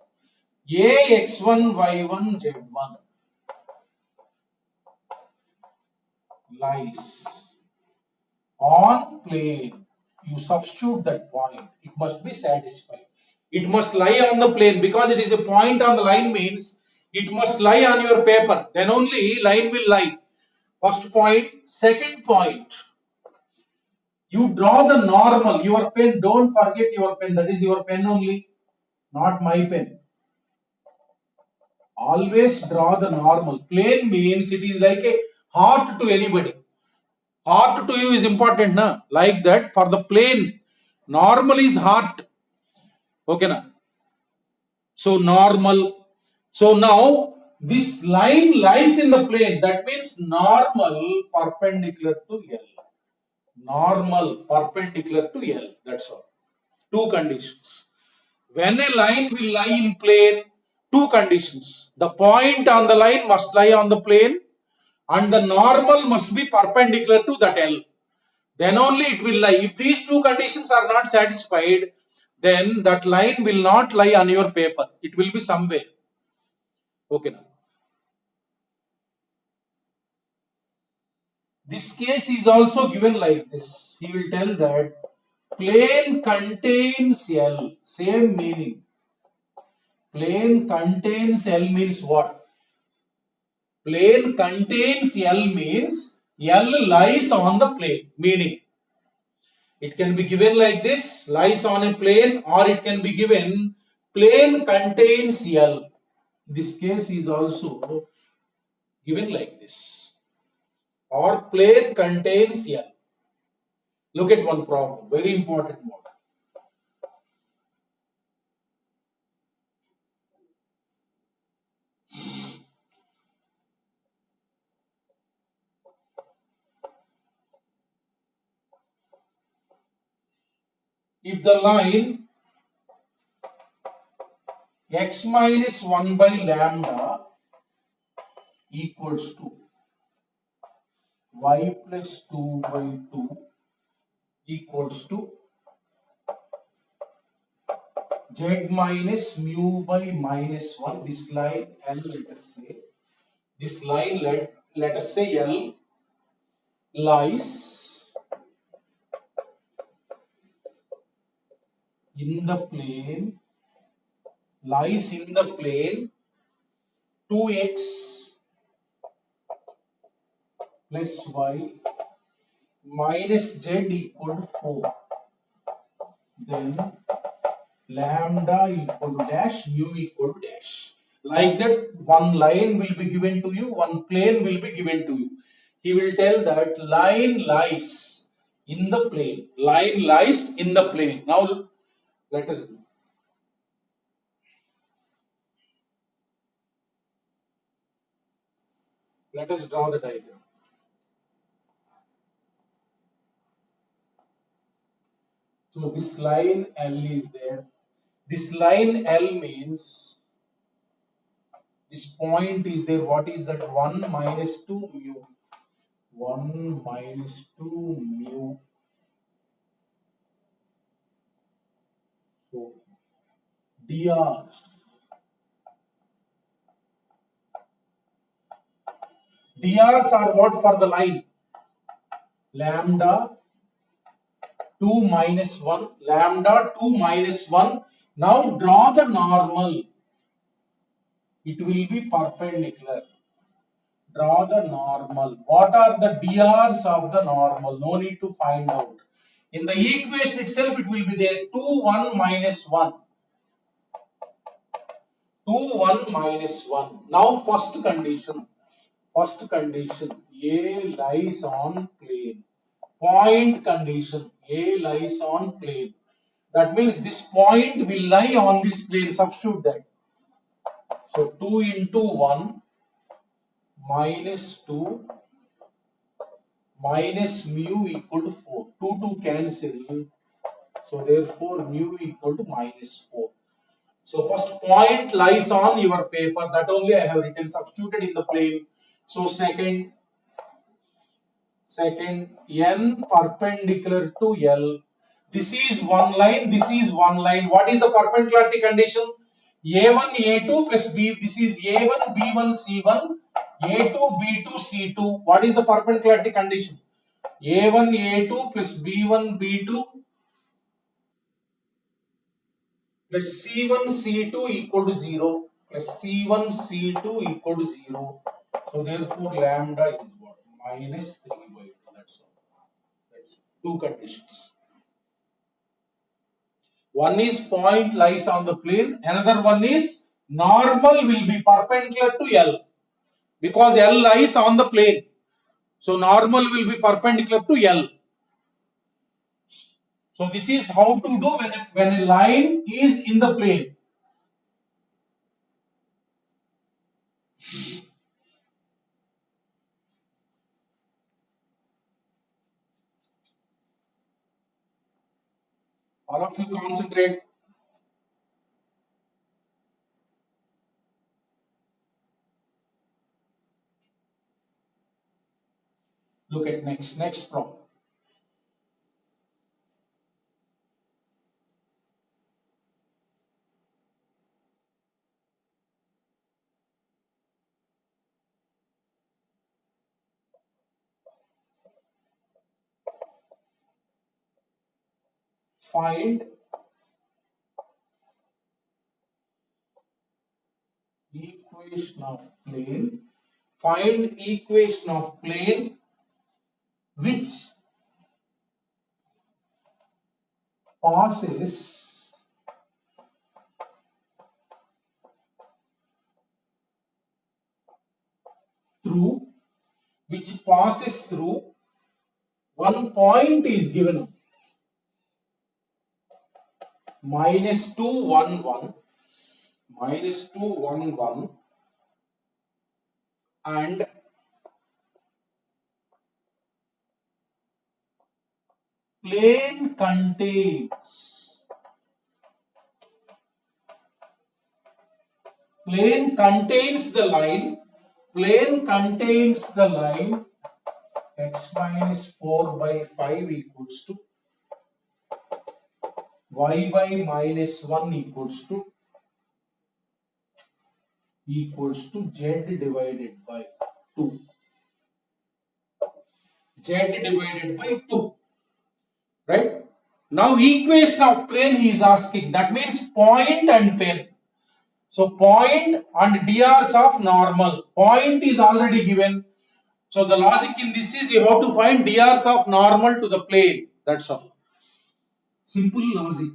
A, X1, Y1, Z1 lies on plane. You substitute that point. It must be satisfied. It must lie on the plane because it is a point on the line means it must lie on your paper. Then only line will lie. First point. Second point. You draw the normal. Your pen. Don't forget your pen. That is your pen only. Not my pen. Always draw the normal. Plane means it is like a heart to anybody. Heart to you is important, na? Like that for the plane. Normal is heart. Okay, na? So normal. So now this line lies in the plane. That means normal perpendicular to L. Normal perpendicular to L. That's all. Two conditions. When a line will lie in plane, two conditions. The point on the line must lie on the plane and the normal must be perpendicular to that L. Then only it will lie. If these two conditions are not satisfied, then that line will not lie on your paper. It will be somewhere. Okay now. This case is also given like this. He will tell that plane contains L. Same meaning. Plane contains L means what? Plane contains L means L lies on the plane. Meaning, it can be given like this, lies on a plane, or it can be given plane contains L. This case is also given like this. Or plane contains L. Look at one problem, very important one. If the line x minus 1 by lambda equals to y plus 2 by 2 equals to z minus mu by minus 1, this line L, let us say, this line let us say L lies in the plane, 2x plus y minus z equal to 4. Then lambda equal to dash, mu equal to dash. Like that, one line will be given to you, one plane will be given to you. He will tell that line lies in the plane. Line lies in the plane. Now, let us do. Let us draw the diagram. So this line L is there. This line L means this point is there. What is that? 1 minus 2 mu. 1 minus 2 mu. So dr. DRs are what for the line? Lambda 2 minus 1. Lambda 2 minus 1. Now draw the normal. It will be perpendicular. Draw the normal. What are the DRs of the normal? No need to find out. In the equation itself, it will be there. 2, 1 minus 1. 2, 1 minus 1. Now first condition. First condition. A lies on plane. Point condition. A lies on plane. That means this point will lie on this plane. Substitute that. So 2 into 1 minus 2 minus mu equal to 4. 2 to cancel. So therefore mu equal to minus 4. So first point lies on your paper, that only I have written, substituted in the plane. So second n perpendicular to L. This is one line, this is one line. What is the perpendicularity condition? A1 A2 plus B. This is A1 B1 C1, A2 B2 C2. What is the perpendicularity condition? A1 A2 plus B1 B2 plus C1 C2 equal to 0 plus C1 C2 equal to 0. So therefore lambda is what? Minus 3 by 2. That's all. That's two conditions. One is point lies on the plane, another one is normal will be perpendicular to L, because L lies on the plane. So normal will be perpendicular to L. So this is how to do when a line is in the plane. All of you concentrate. Look at next problem. Find equation of plane. Find equation of plane which passes through one point is given, minus 2 1 1 minus 2 1 1 and plane contains the line x minus 4 by 5 equals to y by minus 1 equals to z divided by 2. Z divided by 2. Right? Now equation of plane he is asking. That means point and plane. So point and drs of normal. Point is already given. So the logic in this is you have to find drs of normal to the plane. That's all. Simple logic.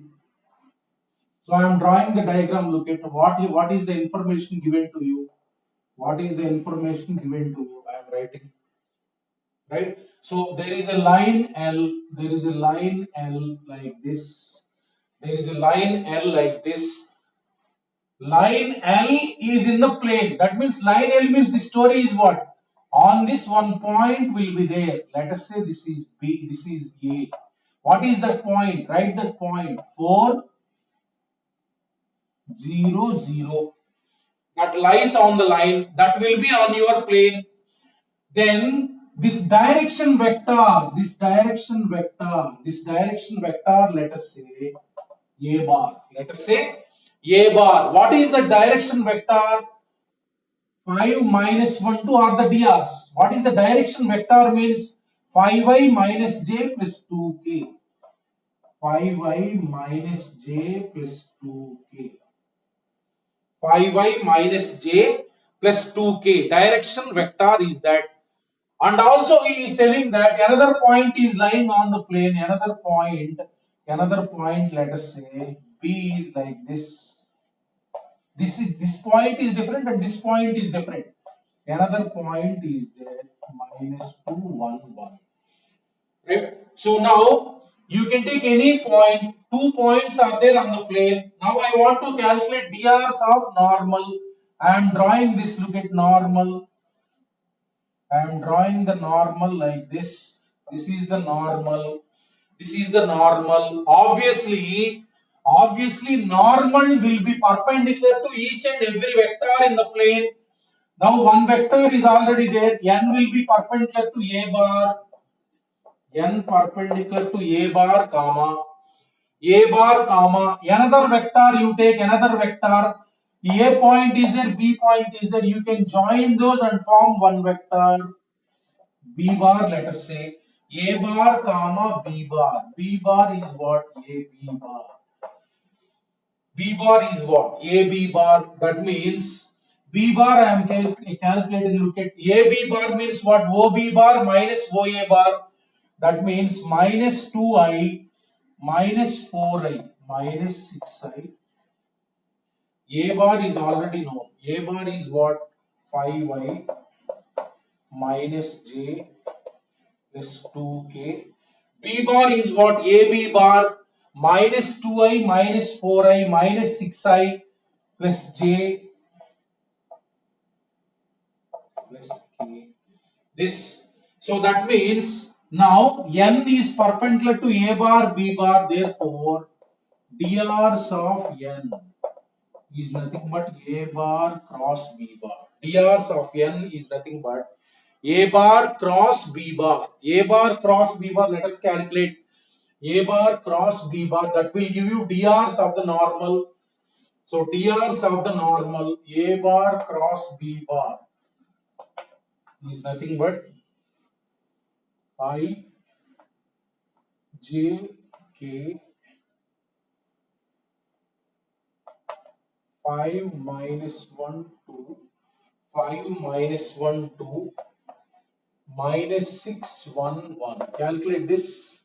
So I am drawing the diagram. Look at what is the information given to you. What is the information given to you? I am writing. Right? So there is a line L. There is a line L like this. There is a line L like this. Line L is in the plane. That means line L means the story is what? On this one point will be there. Let us say this is B, this is A. What is that point? Write that point. 4, 0, 0. That lies on the line. That will be on your plane. Then this direction vector, let us say A bar. Let us say A bar. What is the direction vector? 5 minus 1, 2 are the drs. What is the direction vector means? 5y minus j plus 2k. 5y minus j plus 2k. 5y minus j plus 2k. Direction vector is that. And also he is telling that another point is lying on the plane. Another point, let us say B is like this. This point is different and this point is different. Another point is there, minus 2 1 1. Right? So now you can take any point. 2 points are there on the plane. Now I want to calculate drs of normal. I am drawing this, look at normal. I am drawing the normal like this. This is the normal. This is the normal. Obviously normal will be perpendicular to each and every vector in the plane. Now one vector is already there. N will be perpendicular to A bar. N perpendicular to A bar, comma. A bar, comma. Another vector, you take another vector. A point is there, B point is there. You can join those and form one vector. B bar, let us say A bar, comma B bar. B bar is what? A B bar. B bar is what? A B bar. That means B bar I am calculating. Look at A B bar means what? O B bar minus O A bar. That means minus 2i minus 4i minus 6i. A bar is already known. A bar is what? 5i minus j plus 2k. B bar is what? AB bar minus 2i minus 4i minus 6i plus j plus k. This. So that means now n is perpendicular to A bar B bar. Therefore, drs of n is nothing but A bar cross B bar. Drs of n is nothing but A bar cross B bar. A bar cross B bar. Let us calculate. A bar cross B bar, that will give you drs of the normal. So drs of the normal, A bar cross B bar is nothing but I j k 5 minus 1 2 5 minus 1 2 minus 6 1 1. Calculate this.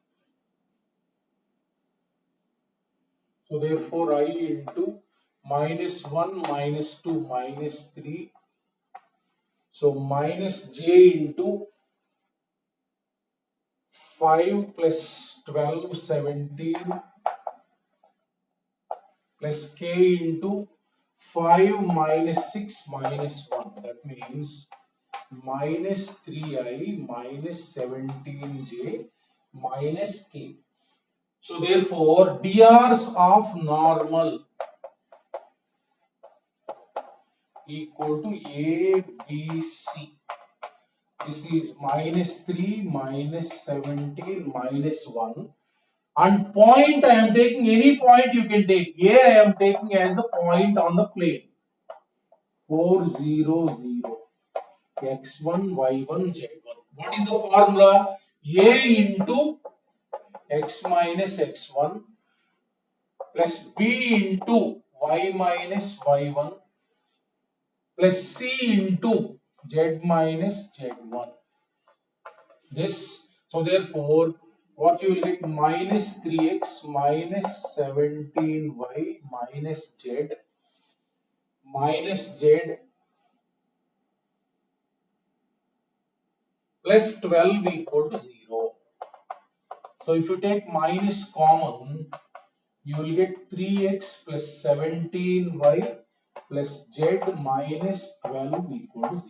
So therefore I into minus 1 minus 2 minus 3. So minus j into 5 plus 12 17 plus k into 5 minus 6 minus 1. That means minus 3i minus 17j minus k. So therefore drs of normal equal to ABC. This is minus 3 minus 17 minus 1. And point I am taking any point you can take. A I am taking as the point on the plane. 4 0 0 x1 y1 z1. What is the formula? A into x minus x1 plus b into y minus y1 plus c into z minus z1. This. So therefore, what you will get? Minus 3x minus 17y minus z plus 12 equal to 0. So if you take minus common, you will get 3x plus 17y plus z minus 12 equal to 0.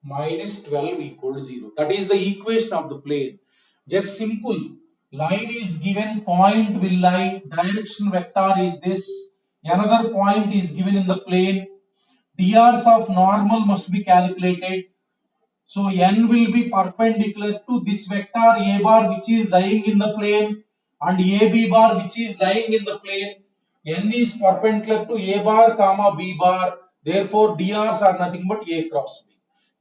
Minus 12 equal to 0. That is the equation of the plane. Just simple. Line is given, point will lie, direction vector is this, another point is given in the plane. Drs of normal must be calculated. So n will be perpendicular to this vector A bar which is lying in the plane and AB bar which is lying in the plane. N is perpendicular to A bar comma B bar. Therefore drs are nothing but A cross B.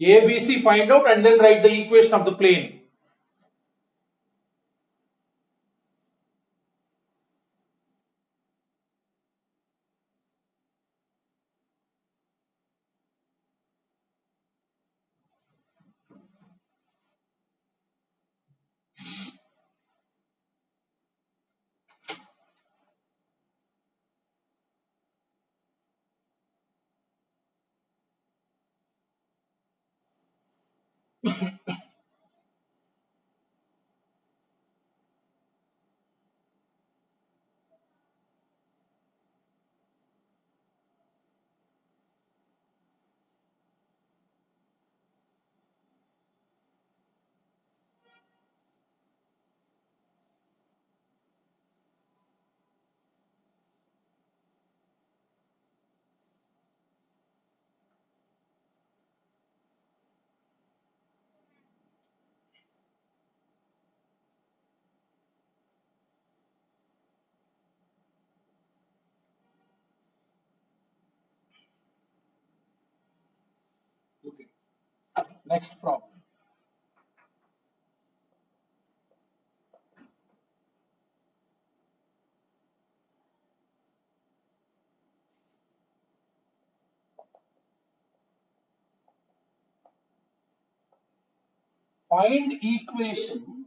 ABC find out and then write the equation of the plane. Next problem. Find equation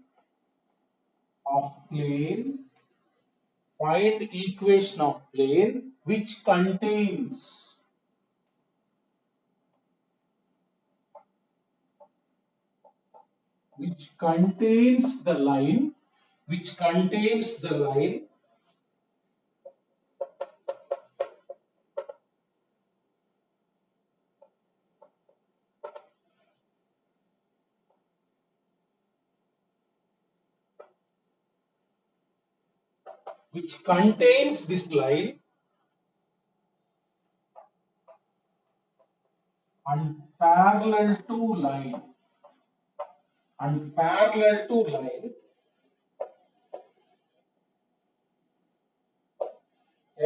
of plane. Find equation of plane which contains the line which contains the line which contains this line and parallel to line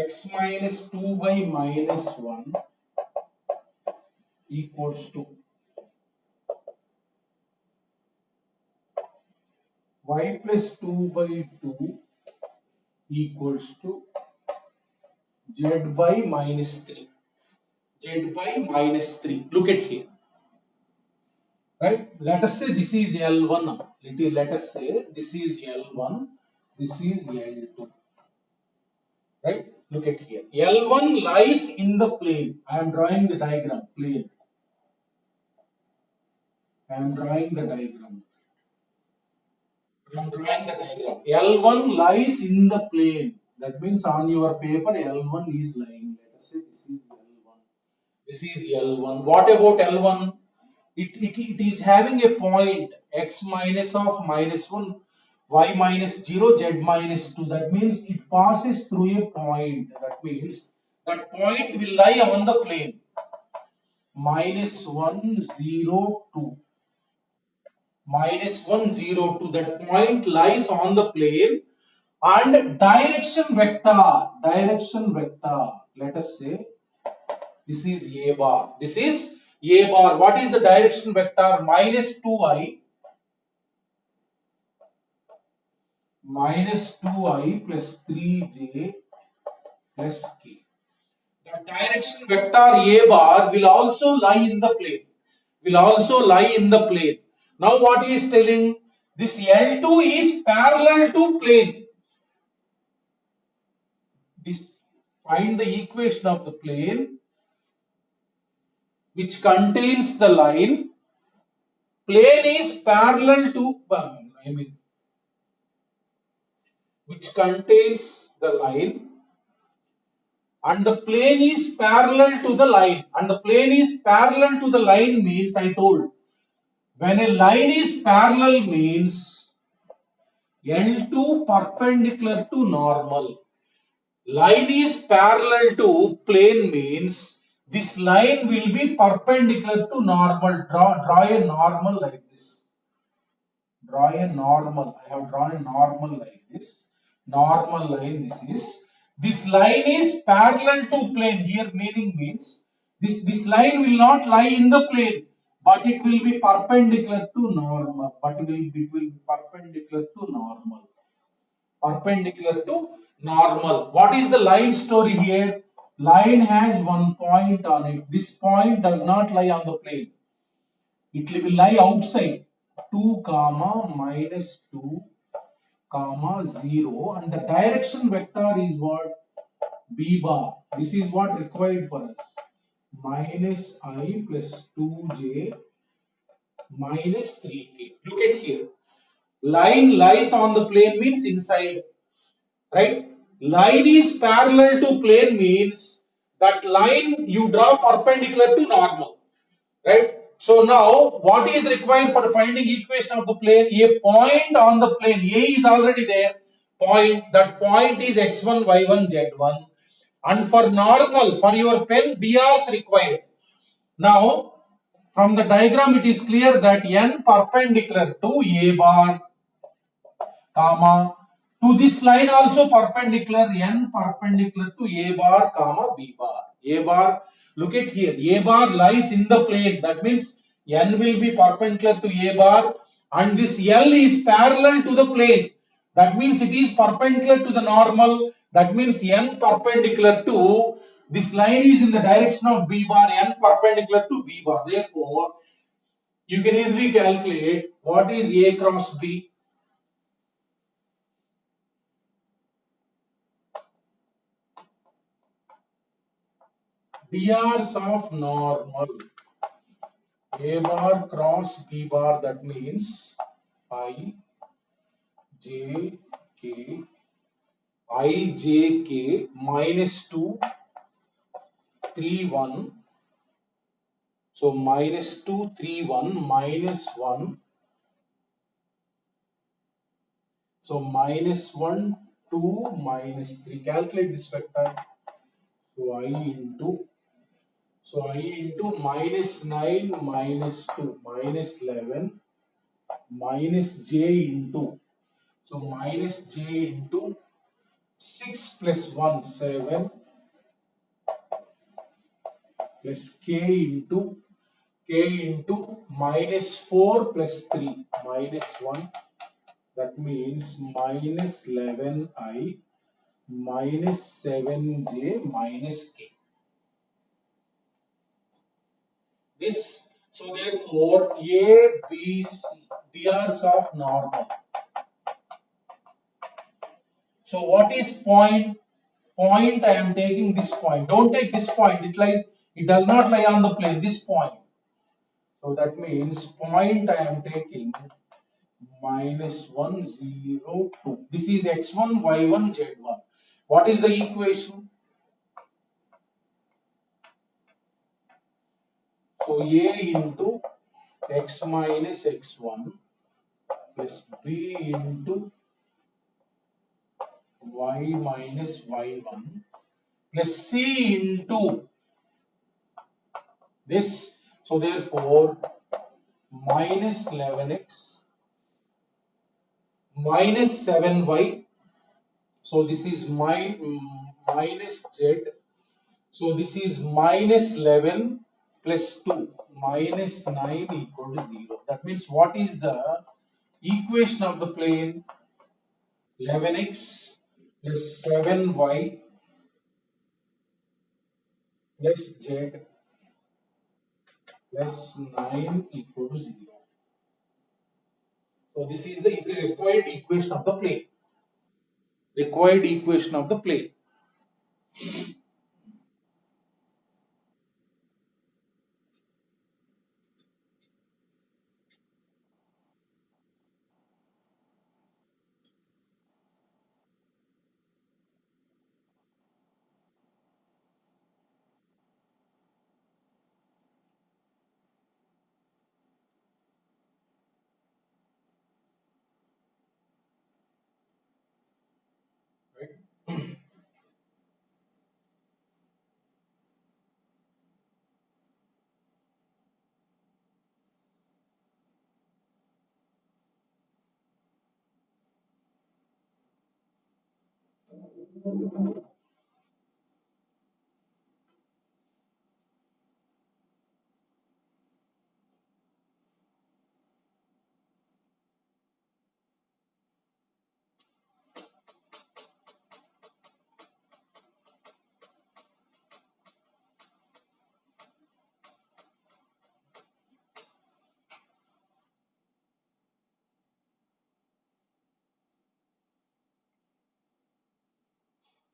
x minus 2 by minus 1 equals to y plus 2 by 2 equals to z by minus 3. Z by minus 3. Look at here. Right? Let us say this is L1 now. Let us say this is L1, this is L2. Right? Look at here. L1 lies in the plane. I am drawing the diagram. Plane. I am drawing the diagram. L1 lies in the plane. That means on your paper L1 is lying. Let us say this is L1. This is L1. What about L1? It is having a point x minus of minus 1, y minus 0, z minus 2. That means it passes through a point. That means that point will lie on the plane. Minus 1, 0, 2. Minus 1, 0, 2. That point lies on the plane and direction vector. Let us say this is A bar. This is A bar. What is the direction vector? Minus 2i plus 3j plus k. The direction vector A bar will also lie in the plane. Now what he is telling? This L2 is parallel to plane. Find the equation of the plane which contains the line. Plane is parallel to, which contains the line and the plane is parallel to the line. And the plane is parallel to the line means, I told, when a line is parallel means L2 perpendicular to normal. Line is parallel to plane means this line will be perpendicular to normal. Draw a normal like this. I have drawn a normal like this. Normal line this is. This line is parallel to plane. Here meaning means this line will not lie in the plane, but it will be perpendicular to normal. Perpendicular to normal. What is the line story here? Line has one point on it. This point does not lie on the plane. It will lie outside. 2, minus 2, 0, and the direction vector is what? B bar. This is what required for us. Minus I plus 2j minus 3k. Look at here. Line lies on the plane means inside. Right? Line is parallel to plane means that line you draw perpendicular to normal. Right? So now what is required for finding equation of the plane? A point on the plane. A is already there. That point is x1, y1, z1. And for normal, for your pen, dr is required. Now, from the diagram it is clear that n perpendicular to A bar, to this line also perpendicular, n perpendicular to A bar, B bar. A bar, look at here, A bar lies in the plane. That means N will be perpendicular to A bar and this L is parallel to the plane. That means it is perpendicular to the normal. That means N perpendicular to this line is in the direction of B bar, N perpendicular to B bar. Therefore, you can easily calculate what is A cross B. DRs of normal A bar cross B bar, that means I J K I J K minus 2 3 1. So minus 2 3 1 minus 1. So minus 1 2 minus 3. Calculate this vector. So I into minus 9 minus 2 minus 11 minus j into, so minus j into 6 plus 1 7 plus k into minus 4 plus 3 minus 1, that means minus 11i minus 7j minus k. This, so therefore A, B, C, DRs of normal. So what is point? Point, I am taking this point. Don't take this point. It does not lie on the plane. This point. So that means point I am taking minus 1 0 2. This is x1 y1 z1. What is the equation? So A into x minus x1 plus B into y minus y1 plus C into this. So therefore minus 11x minus 7y. So this is minus z. So this is minus 11 plus 2 minus 9 equal to 0. That means what is the equation of the plane? 11x plus 7y plus z plus 9 equal to 0. So this is the required equation of the plane. Required equation of the plane. Right?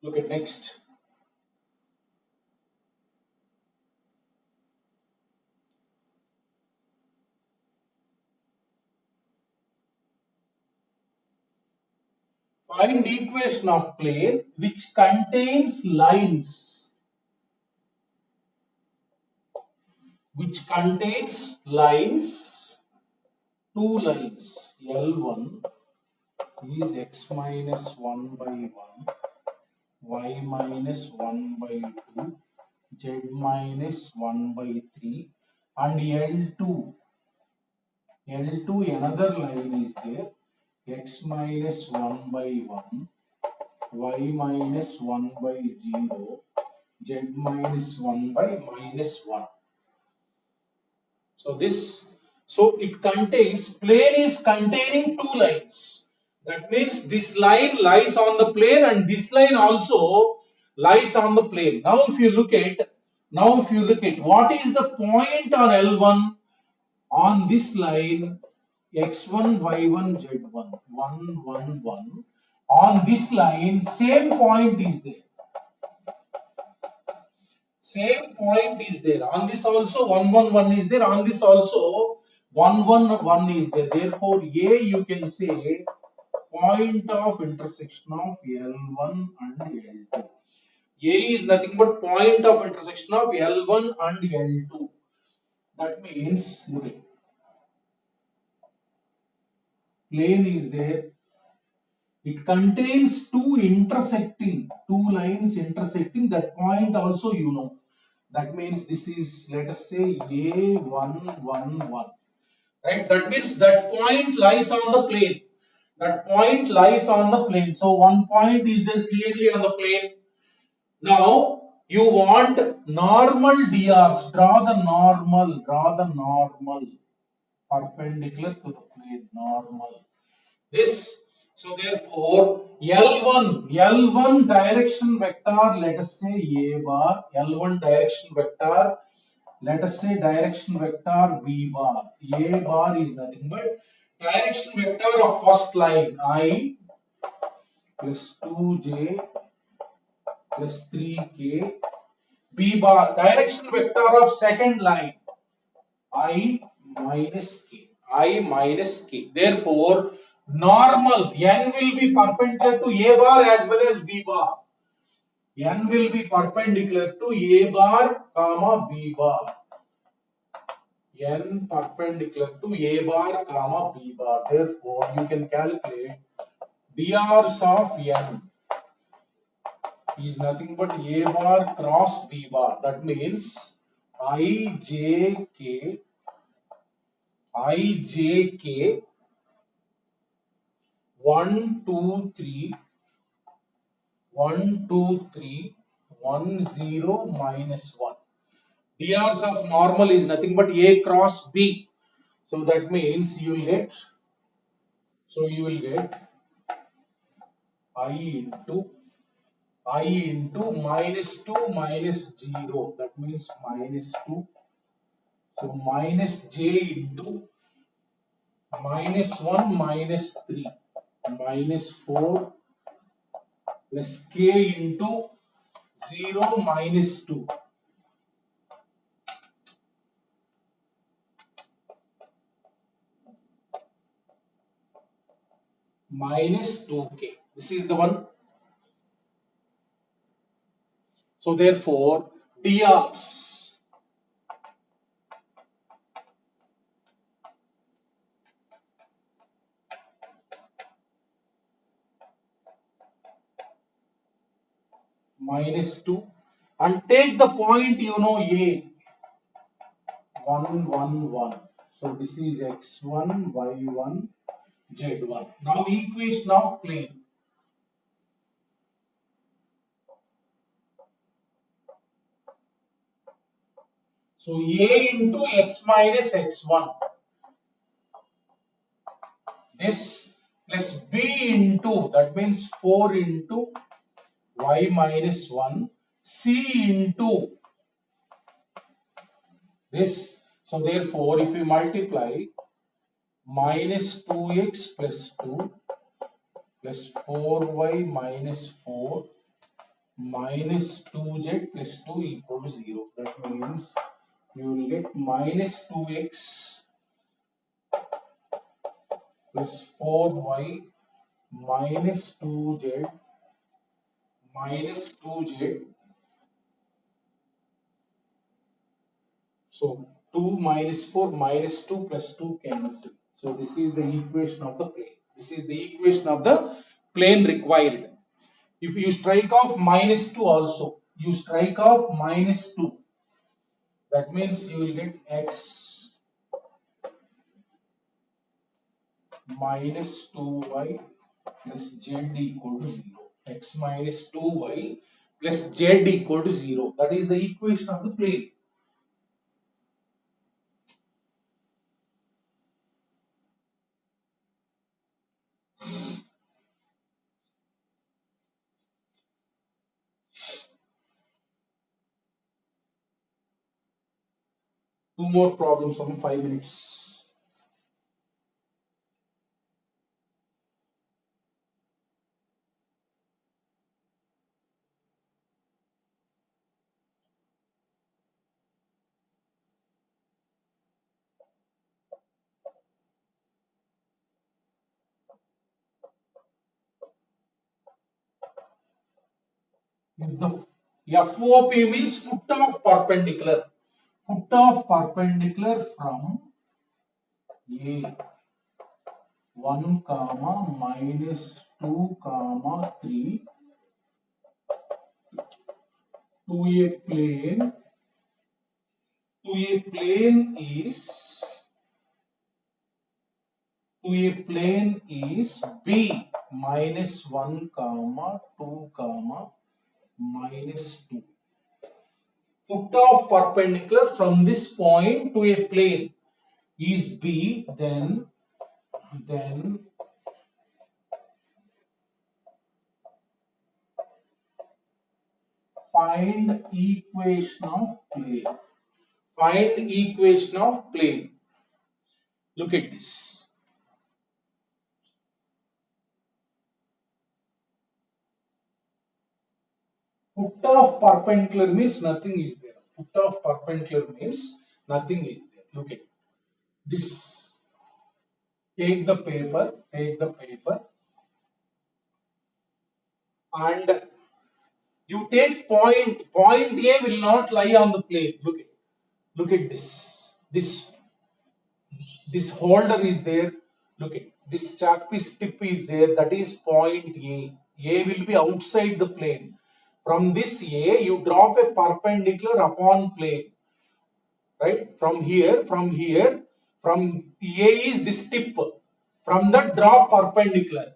Look at next. Find equation of plane which contains lines. Which contains lines, two lines. L1 is x minus 1 by 1, y minus 1 by 2, z minus 1 by 3, and L2. L2, another line is there, x minus 1 by 1, y minus 1 by 0, z minus 1 by minus 1. So it contains, plane is containing two lines. That means this line lies on the plane and this line also lies on the plane. Now if you look at, what is the point on L1 on this line x1, y1, z1, 1, 1, 1. On this line, same point is there. Same point is there. On this also 1, 1, 1 is there. On this also 1, 1, 1 is there. Therefore, A you can say point of intersection of L1 and L2. A is nothing but point of intersection of L1 and L2. That means, look at, plane is there. It contains two lines intersecting. That point also you know. That means this is, let us say, A1, 1, 1. Right? That means that point lies on the plane. That point lies on the plane. So one point is there clearly on the plane. Now you want normal DRs. Draw the normal perpendicular to the plane. Normal. This, so therefore L1 direction vector, let us say A bar, L1 direction vector, let us say direction vector B bar. A bar is nothing but direction vector of first line I plus 2j plus 3k. B bar direction vector of second line I minus k. I minus k. Therefore, normal n will be perpendicular to A bar as well as B bar. N will be perpendicular to A bar comma B bar. N perpendicular to A bar comma B bar. Therefore, you can calculate drs of n is nothing but A bar cross B bar. That means ijk 1, 2, 3, 1, 2, 3, 1, 0, minus 1. DRs of normal is nothing but A cross B. So that means you will get, I into minus 2 minus 0. That means minus 2. So minus j into minus 1 minus 3 minus 4 plus k into 0 minus 2 minus 2k. This is the one. So therefore, DRs minus 2 and take the point you know A 1, 1, 1. So this is x1, y1, z1. Now equation of plane. So A into x minus x1. This plus B into, that means 4 into y minus 1. C into this. So therefore, if we multiply minus 2x plus 2 plus 4y minus 4 minus 2z plus 2 equal to 0. That means you will get minus 2x plus 4y minus 2z minus 2z. So 2 minus 4 minus 2 plus 2 cancel. So this is the equation of the plane. This is the equation of the plane required. If you strike off minus 2 also, you strike off minus 2. That means you will get x minus 2y plus z equal to 0. X minus 2y plus z equal to 0. That is the equation of the plane. Two more problems from 5 minutes. The FOP means foot of perpendicular. Foot of perpendicular from A 1 comma minus 2 comma 3 to a plane is B minus 1 comma 2 comma minus 2. Foot of perpendicular from this point to a plane is B, then find equation of plane. Find equation of plane. Look at this. Foot of perpendicular means nothing is there. Foot of perpendicular means nothing is there. Look at this. Take the paper, and you take point. Point A will not lie on the plane. Look at this. This holder is there. Look at this chalk piece tip is there. That is point A. A will be outside the plane. From this A, you drop a perpendicular upon plane. Right? From here, from A is this tip. From that drop perpendicular.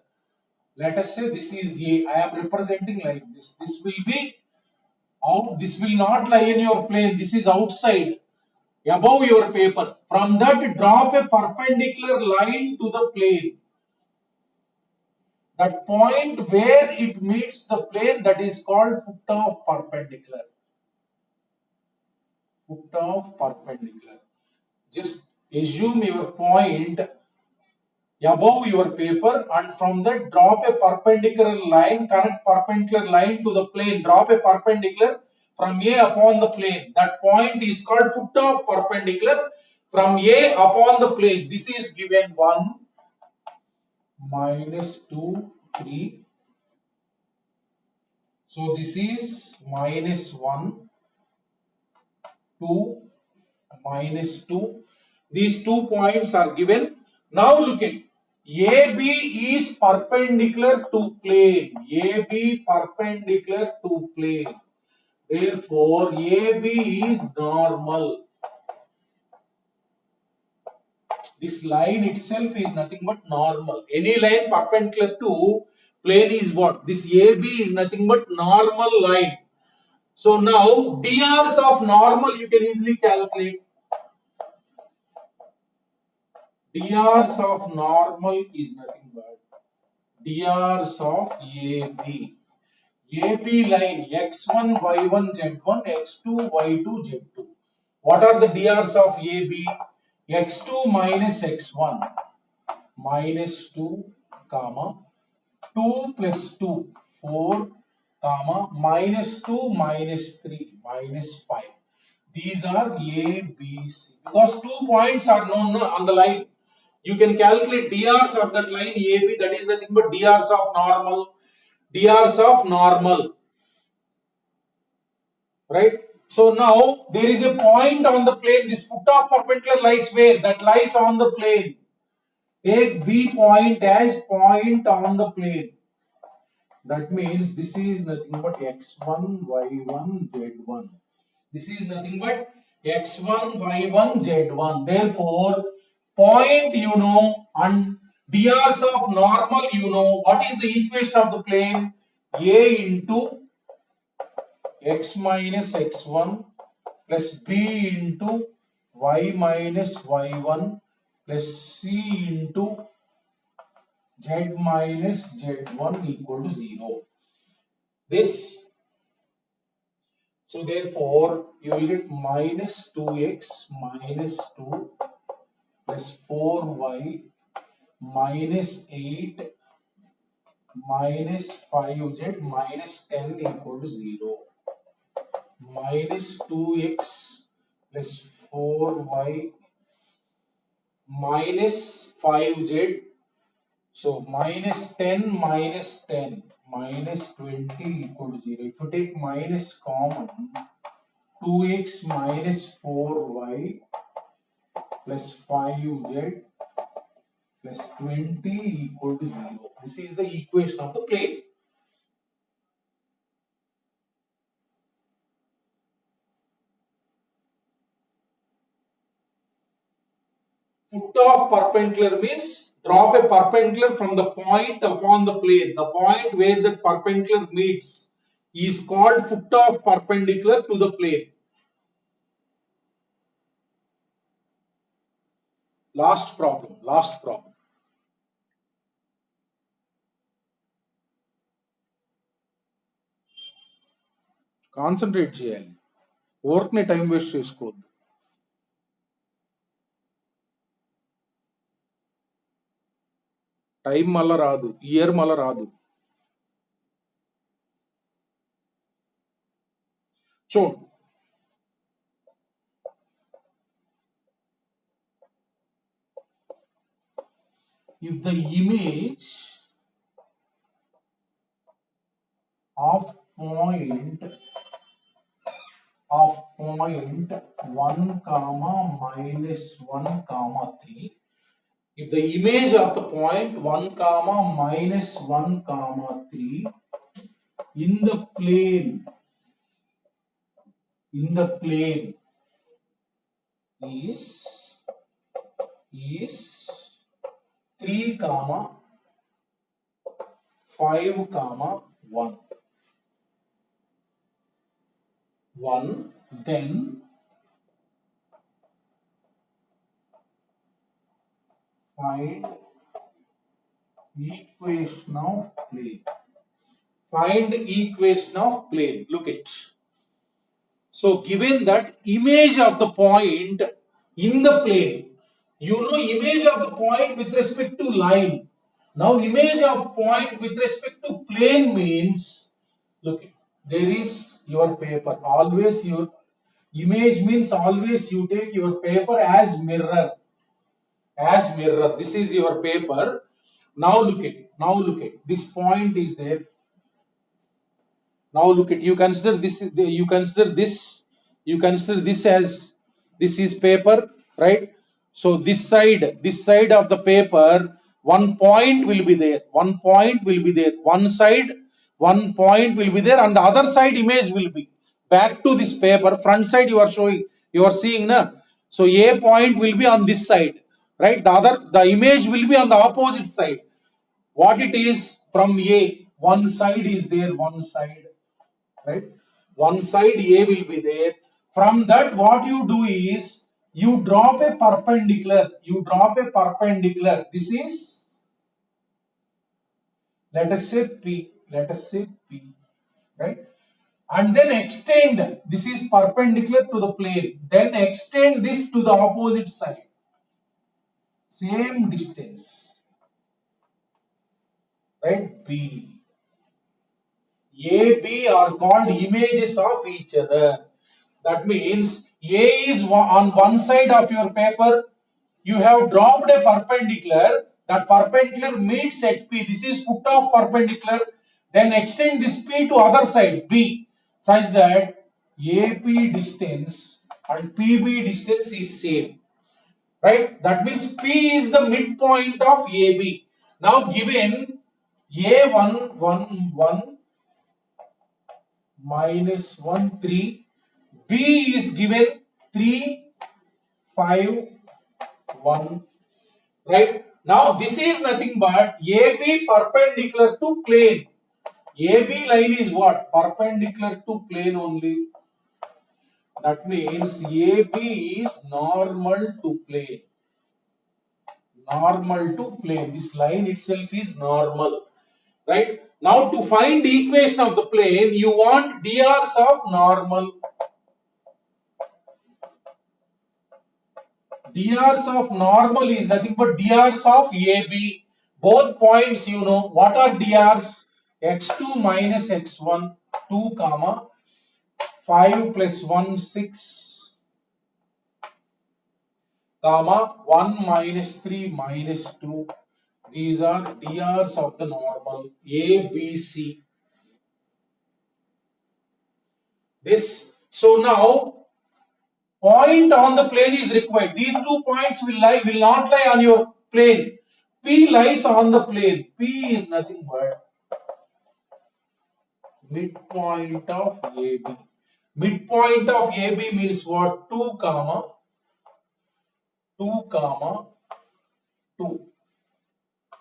Let us say this is A. I am representing like this. This will be out. This will not lie in your plane. This is outside, above your paper. From that, drop a perpendicular line to the plane. That point where it meets the plane, that is called foot of perpendicular. Foot of perpendicular. Just assume your point above your paper, and from that drop a perpendicular line, connect perpendicular line to the plane, drop a perpendicular from A upon the plane. That point is called foot of perpendicular from A upon the plane. This is given 1, minus 2, 3. So this is minus 1, 2, minus 2. These 2 points are given. Now look at AB is perpendicular to plane. AB perpendicular to plane. Therefore, AB is normal. This line itself is nothing but normal. Any line perpendicular to plane is what? This AB is nothing but normal line. So now DRs of normal you can easily calculate. DRs of normal is nothing but DRs of AB. AB line x1, y1, z1, x2, y2, z2. What are the DRs of AB? x2 minus x1 minus 2, comma 2 plus 2, 4, comma minus 2 minus 3 minus 5. These are A, B, C. Because 2 points are known on the line, you can calculate DRs of that line AB. That is nothing but DRs of normal. DRs of normal. Right? So now there is a point on the plane. This foot of perpendicular lies where? That lies on the plane. Take B point as point on the plane. That means this is nothing but x1, y1, z1. This is nothing but x1, y1, z1. Therefore, point you know and DRs of normal you know. What is the equation of the plane? A into x minus x1 plus b into y minus y1 plus c into z minus z1 equal to 0. This. So therefore, you will get minus 2x minus 2 plus 4y minus 8 minus 5z minus 10 equal to 0. Minus 2x plus 4y minus 5z. So minus 10 minus 10 minus 20 equal to 0. If you take minus common, 2x minus 4y plus 5z plus 20 equal to 0. This is the equation of the plane. Foot of perpendicular means drop a perpendicular from the point upon the plane. The point where the perpendicular meets is called foot of perpendicular to the plane. Last problem. Last problem. Concentrate చేయాలి, ఊరికనే time waste చేసుకోవద్దు. Time మళ్ళా రాదు, year మళ్ళా రాదు. చూడండి, if the image of point 1 comma minus 1 comma 3, if the image of the point 1 comma minus 1 comma 3 in the plane is 3 comma 5 comma 1, then find equation of plane. Find equation of plane. Look it. So given that image of the point in the plane, you know image of the point with respect to line. Now image of point with respect to plane means, look it, there is your paper. Always your image means always you take your paper as mirror. As mirror, this is your paper. Now look at it. Now look at it. This point is there. Now look at, you consider this, you consider this as, this is paper, right? So this side of the paper, one point will be there, one point will be there, one side one point will be there, and the other side image will be back to this paper. Front side you are showing, you are seeing na. So a point will be on this side, right? The image will be on the opposite side. What it is, from A, one side is there, one side, right? One side A will be there. From that, what you do is you drop a perpendicular. This is, let us say P, right? And then extend, this is perpendicular to the plane, then extend this to the opposite side, same distance, right? B, A, B are called images of each other. That means A is on one side of your paper, you have dropped a perpendicular, that perpendicular meets at P, this is foot of perpendicular, then extend this P to other side B, such that AP distance and PB distance is same, right? That means P is the midpoint of AB. Now given A1 1 minus 1 3, B is given 3 5 1, right? Now this is nothing but AB perpendicular to plane. AB line is what? Perpendicular to plane only. That means AB is normal to plane. Normal to plane. This line itself is normal, right? Now to find the equation of the plane, you want drs of normal. Drs of normal is nothing but drs of AB. Both points you know. What are drs? x2 minus x1, 2 comma 5 plus 1, 6 comma 1 minus 3 minus 2. These are drs of the normal ABC. This, so now point on the plane is required. These 2 points will not lie on your plane. P lies on the plane. P is nothing but midpoint of AB. Midpoint of AB means what? 2 comma 2 comma 2.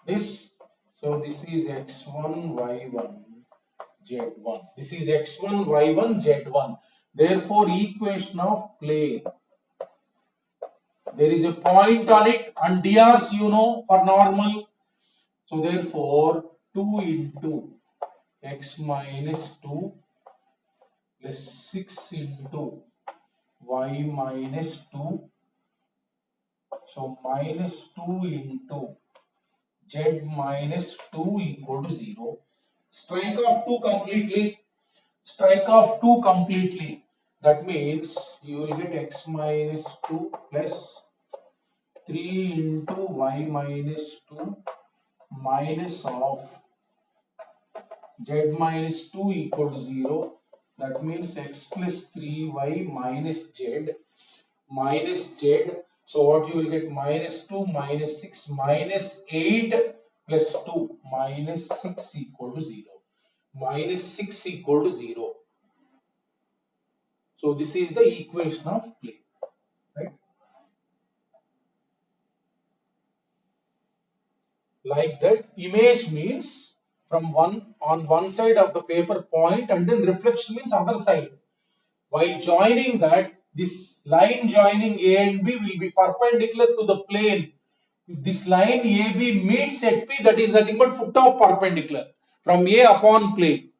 This, so this is x1 y1 z1. This is x1 y1 z1. Therefore, equation of plane. There is a point on it and drs you know for normal. So therefore 2 into x minus 2 plus 6 into y minus 2. So minus 2 into z minus 2 equal to 0. Strike off 2 completely. Strike off 2 completely. That means you will get x minus 2 plus 3 into y minus 2 minus of z minus 2 equal to 0. That means x plus 3y minus z minus z. So what you will get? Minus 2 minus 6 minus 8 plus 2 minus 6 equal to 0. Minus 6 equal to 0. So this is the equation of plane, right? Like that, image means from on one side of the paper point, and then reflection means other side. While joining that, this line joining A and B will be perpendicular to the plane. If this line AB meets at P, that is nothing but foot of perpendicular from A upon plane.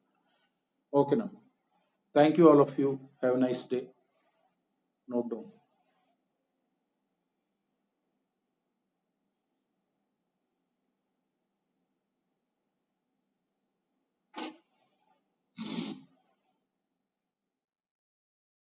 Okay, now. Thank you all of you. Have a nice day. Note down.